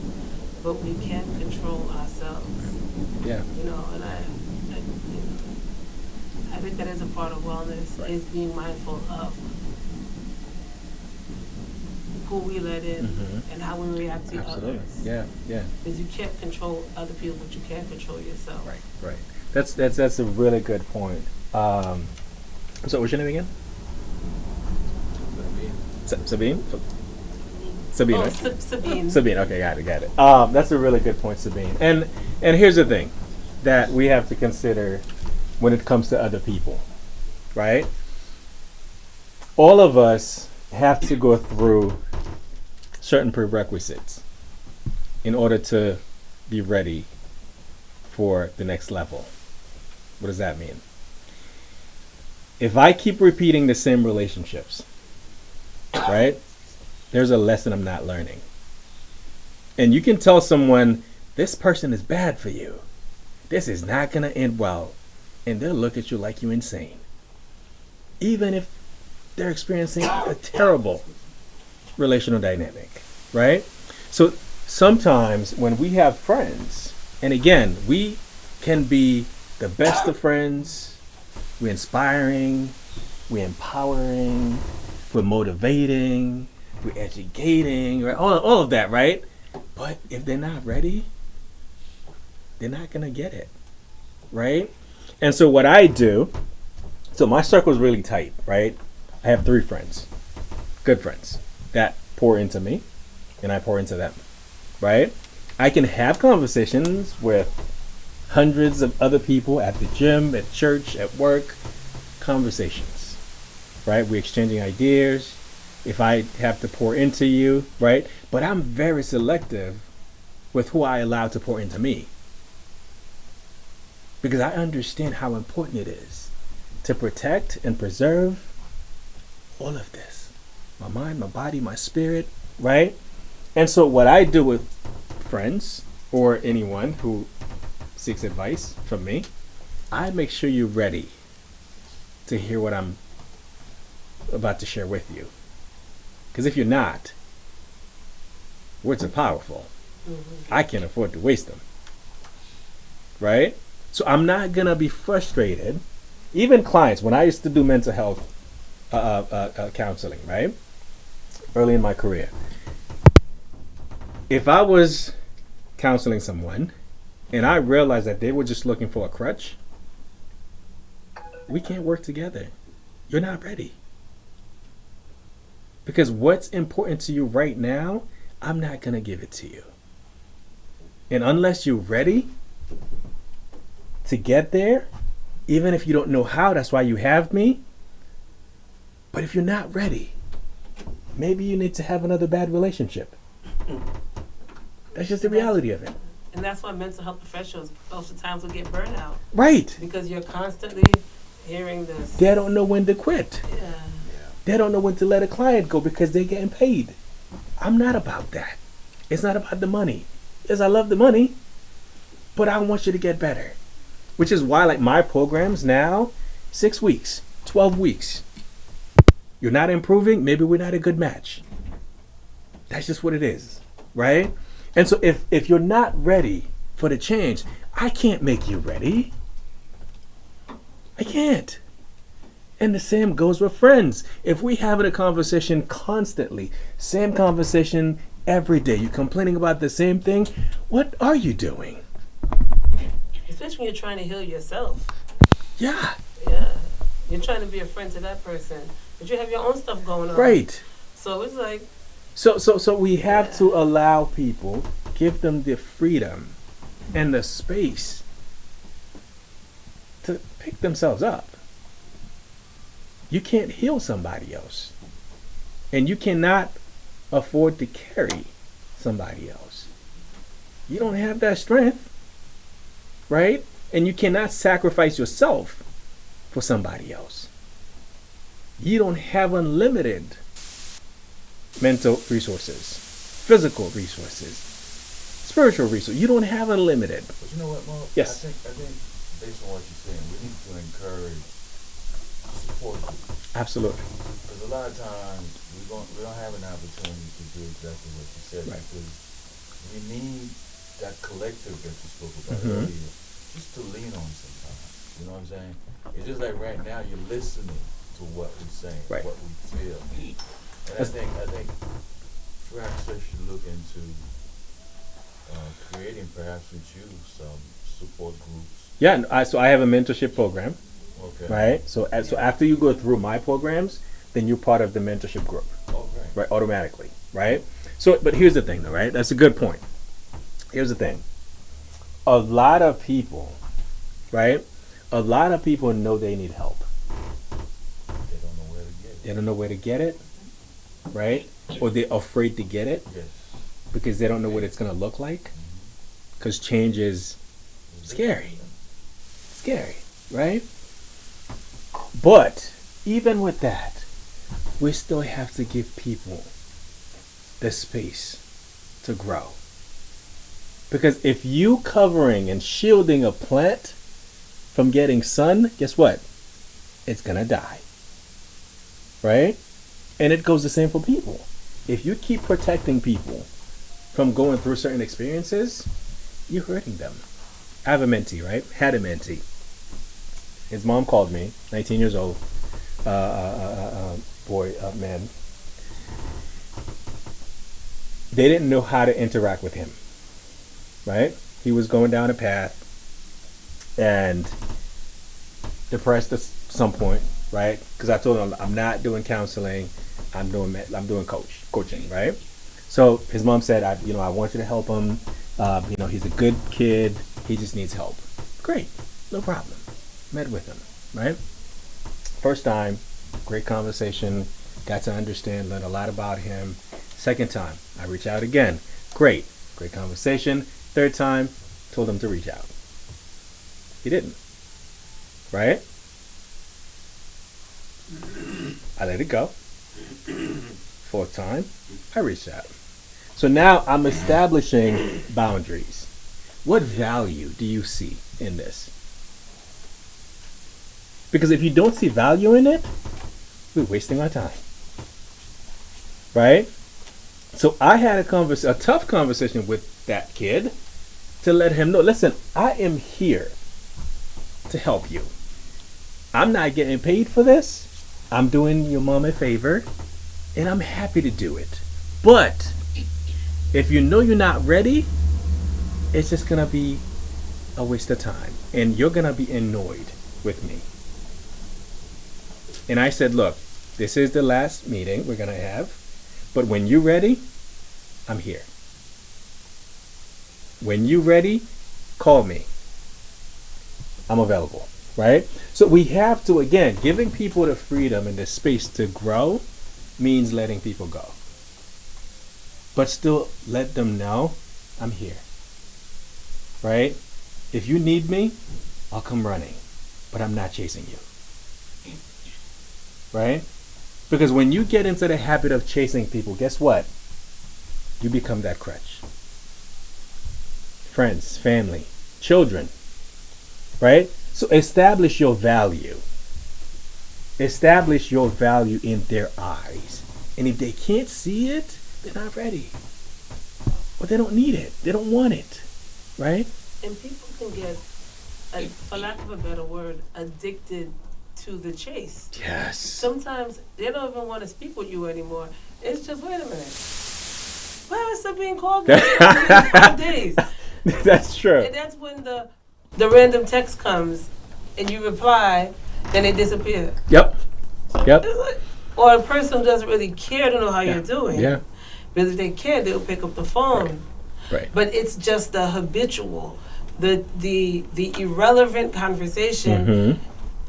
Speaker 7: but we can control ourselves.
Speaker 5: Yeah.
Speaker 7: And I think that is a part of wellness, is being mindful of who we let in and how we react to others.
Speaker 5: Yeah.
Speaker 7: Because you can't control other people, but you can control yourself.
Speaker 5: Right. That's a really good point. So what's your name again? Sabine? Sabine,
Speaker 7: Oh,
Speaker 5: right?
Speaker 7: Sabine.
Speaker 5: Sabine, okay, got it. That's a really good point, Sabine. And here's the thing that we have to consider when it comes to other people, right? All of us have to go through certain prerequisites in order to be ready for the next level. What does that mean? If I keep repeating the same relationships, right? There's a lesson I'm not learning. And you can tell someone, this person is bad for you. This is not going to end well. And they'll look at you like you're insane. Even if they're experiencing a terrible relational dynamic, right? So sometimes when we have friends, and again, we can be the best of friends, we're inspiring, we're empowering, we're motivating, we're educating, right? All of that, right? But if they're not ready, they're not going to get it, right? And so what I do, so my circle is really tight, right? I have 3 friends, good friends, that pour into me, and I pour into them, right? I can have conversations with hundreds of other people at the gym, at church, at work, conversations, right? We're exchanging ideas. If I have to pour into you, right? But I'm very selective with who I allow to pour into me, because I understand how important it is to protect and preserve all of this. My mind, my body, my spirit, right? And so what I do with friends or anyone who seeks advice from me, I make sure you're ready to hear what I'm about to share with you. Because if you're not, words are powerful. I can't afford to waste them. Right? So I'm not going to be frustrated. Even clients, when I used to do mental health counseling, right? Early in my career. If I was counseling someone and I realized that they were just looking for a crutch, we can't work together. You're not ready. Because what's important to you right now, I'm not going to give it to you. And unless you're ready to get there, even if you don't know how, that's why you have me. But if you're not ready, maybe you need to have another bad relationship. That's just the reality of it.
Speaker 7: And that's why mental health professionals most of the times will get burnout.
Speaker 5: Right.
Speaker 7: Because you're constantly hearing this.
Speaker 5: They don't know when to quit.
Speaker 7: Yeah.
Speaker 5: They don't know when to let a client go because they're getting paid. I'm not about that. It's not about the money. Yes, I love the money, but I want you to get better. Which is why, like, my programs now, 6 weeks, 12 weeks. You're not improving, maybe we're not a good match. That's just what it is, right? And so if you're not ready for the change, I can't make you ready. I can't. And the same goes with friends. If we having a conversation constantly, same conversation every day, you're complaining about the same thing, what are you doing?
Speaker 7: Especially when you're trying to heal yourself.
Speaker 5: Yeah.
Speaker 7: Yeah. You're trying to be a friend to that person, but you have your own stuff going on.
Speaker 5: Right.
Speaker 7: So it's like.
Speaker 5: So we have to allow people, give them the freedom and the space to pick themselves up. You can't heal somebody else. And you cannot afford to carry somebody else. You don't have that strength, right? And you cannot sacrifice yourself for somebody else. You don't have unlimited mental resources, physical resources, spiritual resources. You don't have unlimited.
Speaker 6: But you know what, Mark?
Speaker 5: Yes.
Speaker 6: I think based on what you're saying, we need to encourage support groups.
Speaker 5: Absolutely.
Speaker 6: Because a lot of times we don't have an opportunity to do exactly what you said,
Speaker 5: Right.
Speaker 6: because we need that collective that you spoke about
Speaker 5: Mhm.
Speaker 6: earlier just to lean on sometimes. You know what I'm saying? It's just like right now you're listening to what we're saying,
Speaker 5: Right.
Speaker 6: what we feel. And I think perhaps they should look into creating perhaps with you some support groups.
Speaker 5: Yeah, so I have a mentorship program,
Speaker 6: Okay.
Speaker 5: right? So after you go through my programs, then you're part of the mentorship group.
Speaker 6: Okay.
Speaker 5: right? Automatically, right? So, but here's the thing, though, right? That's a good point. Here's the thing. A lot of people, right? A lot of people know they need help.
Speaker 6: They don't know where to get it.
Speaker 5: They don't know where to get it, right? Or they're afraid to get it
Speaker 6: Yes.
Speaker 5: because they don't know what it's going to look like. Because change is scary. Scary, right? But even with that, we still have to give people the space to grow. Because if you covering and shielding a plant from getting sun, guess what? It's gonna die. Right? And it goes the same for people. If you keep protecting people from going through certain experiences, you're hurting them. I have a mentee, right? Had a mentee. His mom called me, 19 years old, man. They didn't know how to interact with him, right? He was going down a path and depressed at some point, right? Because I told him I'm not doing counseling, I'm doing coaching, right? So his mom said, I want you to help him. He's a good kid. He just needs help. Great, no problem. Met with him, right? First time, great conversation. Got to understand, learn a lot about him. Second time, I reach out again. Great conversation. Third time, told him to reach out. He didn't, right? I let it go. Fourth time, I reached out. So now I'm establishing boundaries. What value do you see in this? Because if you don't see value in it, we're wasting our time. Right? So I had a tough conversation with that kid to let him know, listen, I am here to help you. I'm not getting paid for this. I'm doing your mom a favor, and I'm happy to do it. But if you know you're not ready, it's just going to be a waste of time, and you're going to be annoyed with me. And I said, look, this is the last meeting we're going to have, but when you're ready, I'm here. When you're ready, call me. I'm available, right? So we have to, again, giving people the freedom and the space to grow means letting people go. But still let them know I'm here, right? If you need me, I'll come running, but I'm not chasing you, right? Because when you get into the habit of chasing people, guess what? You become that crutch. Friends, family, children, right? So establish your value. Establish your value in their eyes. And if they can't see it, they're not ready. Or they don't need it. They don't want it, right?
Speaker 7: And people can get, for lack of a better word, addicted to the chase.
Speaker 5: Yes.
Speaker 7: Sometimes they don't even want to speak with you anymore. It's just, wait a minute. Why am I still being called for 5 days?
Speaker 5: That's true.
Speaker 7: And that's when the random text comes and you reply, then they disappear.
Speaker 5: Yep.
Speaker 7: It's like, or a person who doesn't really care to know how you're doing.
Speaker 5: Yeah.
Speaker 7: Because if they care, they'll pick up the phone.
Speaker 5: Right.
Speaker 7: But it's just the habitual, the irrelevant conversation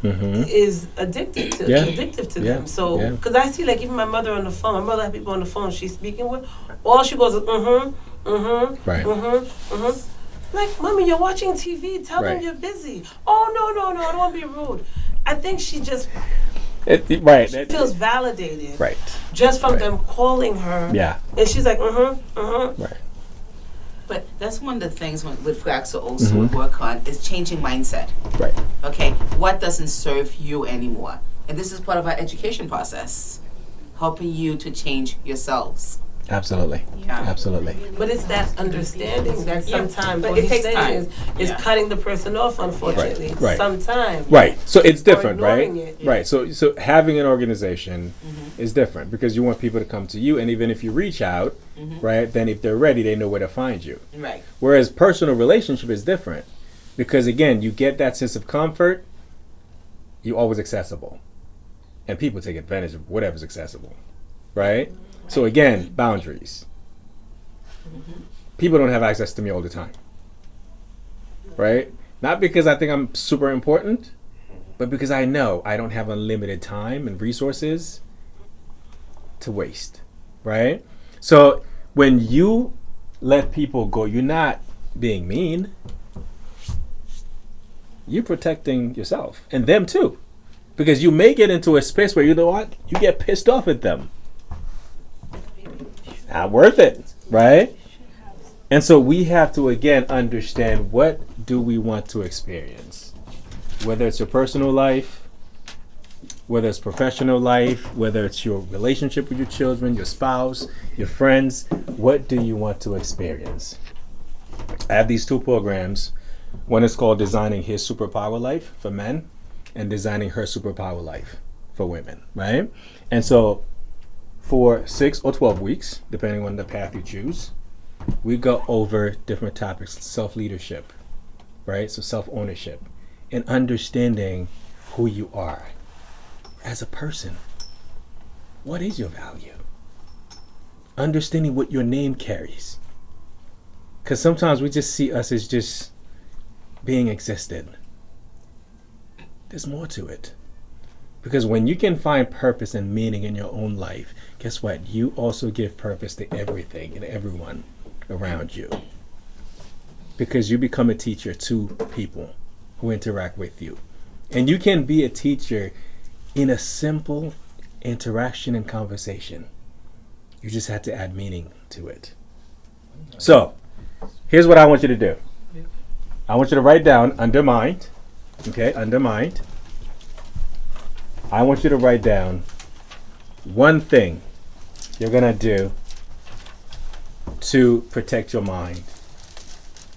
Speaker 7: is addicted to addictive to them. So, because I see, like, even my mother on the phone, my mother has people on the phone she's speaking with, all she goes is, like, Mommy, you're watching TV, tell them you're busy. Oh, no, I don't want to be rude. I think she just feels validated.
Speaker 5: Right.
Speaker 7: Just from them calling her.
Speaker 5: Yeah.
Speaker 7: And she's like,
Speaker 5: Right.
Speaker 9: But that's one of the things with Fraxo also we work on is changing mindset.
Speaker 5: Right.
Speaker 9: Okay, what doesn't serve you anymore? And this is part of our education process, helping you to change yourselves.
Speaker 5: Absolutely.
Speaker 9: Yeah.
Speaker 5: Absolutely.
Speaker 7: but it's that understanding that sometimes
Speaker 9: but
Speaker 7: what
Speaker 9: it
Speaker 7: he's
Speaker 9: takes
Speaker 7: saying
Speaker 9: time.
Speaker 7: is
Speaker 9: Yeah.
Speaker 7: cutting the person off, unfortunately.
Speaker 5: Right.
Speaker 7: Sometimes.
Speaker 5: Right. So it's different, right?
Speaker 7: ignoring it.
Speaker 5: Right. So having an organization is different because you want people to come to you, and even if you reach out, right, then if they're ready, they know where to find you.
Speaker 9: Right.
Speaker 5: Whereas personal relationship is different because again, you get that sense of comfort. You're always accessible, and people take advantage of whatever's accessible, right? So again, boundaries. People don't have access to me all the time, right? Not because I think I'm super important, but because I know I don't have unlimited time and resources to waste, right? So when you let people go, you're not being mean. You're protecting yourself and them too, because you may get into a space where, you know what, you get pissed off at them. Not worth it, right? And so we have to again understand, what do we want to experience? Whether it's your personal life, whether it's professional life, whether it's your relationship with your children, your spouse, your friends, what do you want to experience? I have these 2 programs. One is called Designing His Superpower Life for men, and Designing Her Superpower Life for women, right? And so for 6 or 12 weeks, depending on the path you choose, we go over different topics: self-leadership, right? So self-ownership, and understanding who you are as a person. What is your value? Understanding what your name carries. Because sometimes we just see us as just being existed. There's more to it. Because when you can find purpose and meaning in your own life, guess what? You also give purpose to everything and everyone around you. Because you become a teacher to people who interact with you. And you can be a teacher in a simple interaction and conversation. You just have to add meaning to it. So, here's what I want you to do. I want you to write down under mind. Okay, under mind. I want you to write down one thing you're going to do to protect your mind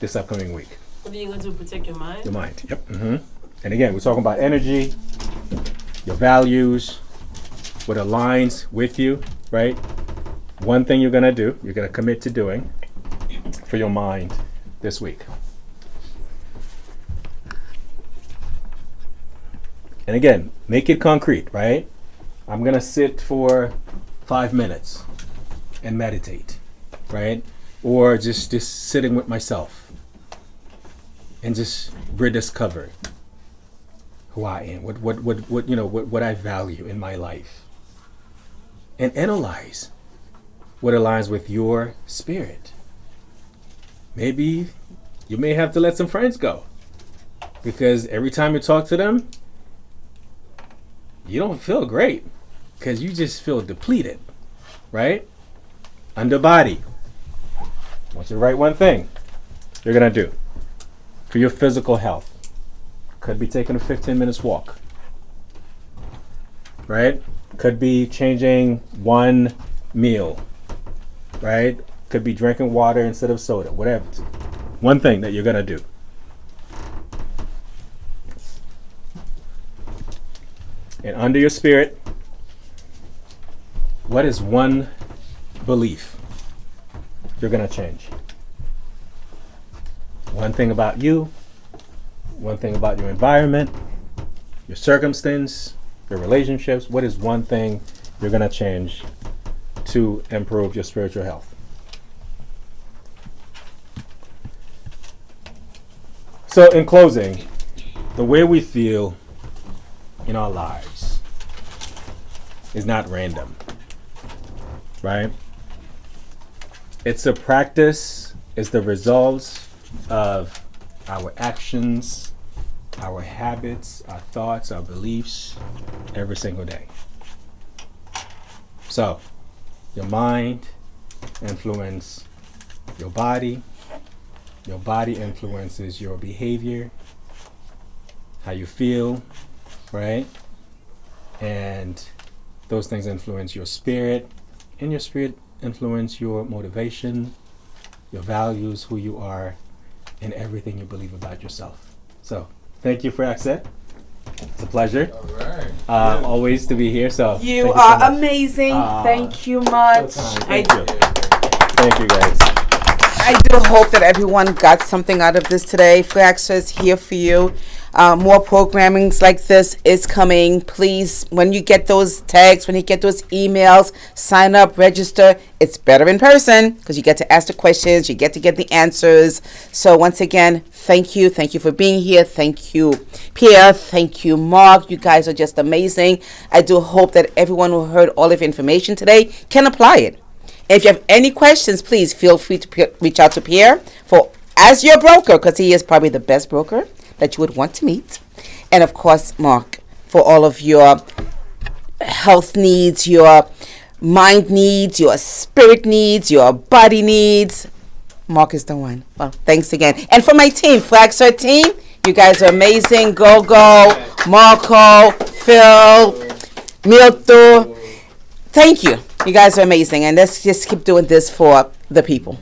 Speaker 5: this upcoming week.
Speaker 7: What are you going to do to protect your mind?
Speaker 5: Your mind, yep. And again, we're talking about energy, your values, what aligns with you, right? One thing you're going to do, you're going to commit to doing for your mind this week. And again, make it concrete, right? I'm going to sit for 5 minutes and meditate, right? Or just sitting with myself and just rediscover who I am, what I value in my life. And analyze what aligns with your spirit. Maybe you may have to let some friends go, because every time you talk to them, you don't feel great, because you just feel depleted, right? Under body. I want you to write one thing you're going to do for your physical health. Could be taking a 15 minutes walk, right? Could be changing one meal, right? Could be drinking water instead of soda, whatever. One thing that you're going to do. And under your spirit, what is one belief you're going to change? One thing about you, one thing about your environment, your circumstance, your relationships. What is one thing you're going to change to improve your spiritual health? So in closing, the way we feel in our lives is not random, right? It's a practice, it's the results of our actions, our habits, our thoughts, our beliefs every single day. So, your mind influences your body influences your behavior, how you feel, right? And those things influence your spirit, and your spirit influence your motivation, your values, who you are, and everything you believe about yourself. So, thank you for access. It's a pleasure.
Speaker 6: All right.
Speaker 5: Always to be here. So
Speaker 1: You
Speaker 5: thank
Speaker 1: are
Speaker 5: so much.
Speaker 1: amazing. Thank you much.
Speaker 5: Thank you. Thank you, guys.
Speaker 1: I do hope that everyone got something out of this today. Flaxer is here for you. More programmings like this is coming. Please, when you get those texts, when you get those emails, sign up, register. It's better in person because you get to ask the questions, you get to get the answers. So once again, thank you. Thank you for being here. Thank you, Pierre. Thank you, Mark. You guys are just amazing. I do hope that everyone who heard all of the information today can apply it. If you have any questions, please feel free to reach out to Pierre as your broker, because he is probably the best broker that you would want to meet. And of course, Mark, for all of your health needs, your mind needs, your spirit needs, your body needs. Mark is the one. Well, thanks again. And for my team, Flagster team, you guys are amazing. Gogo, Marco, Phil, Milto. Thank you. You guys are amazing. And let's just keep doing this for the people.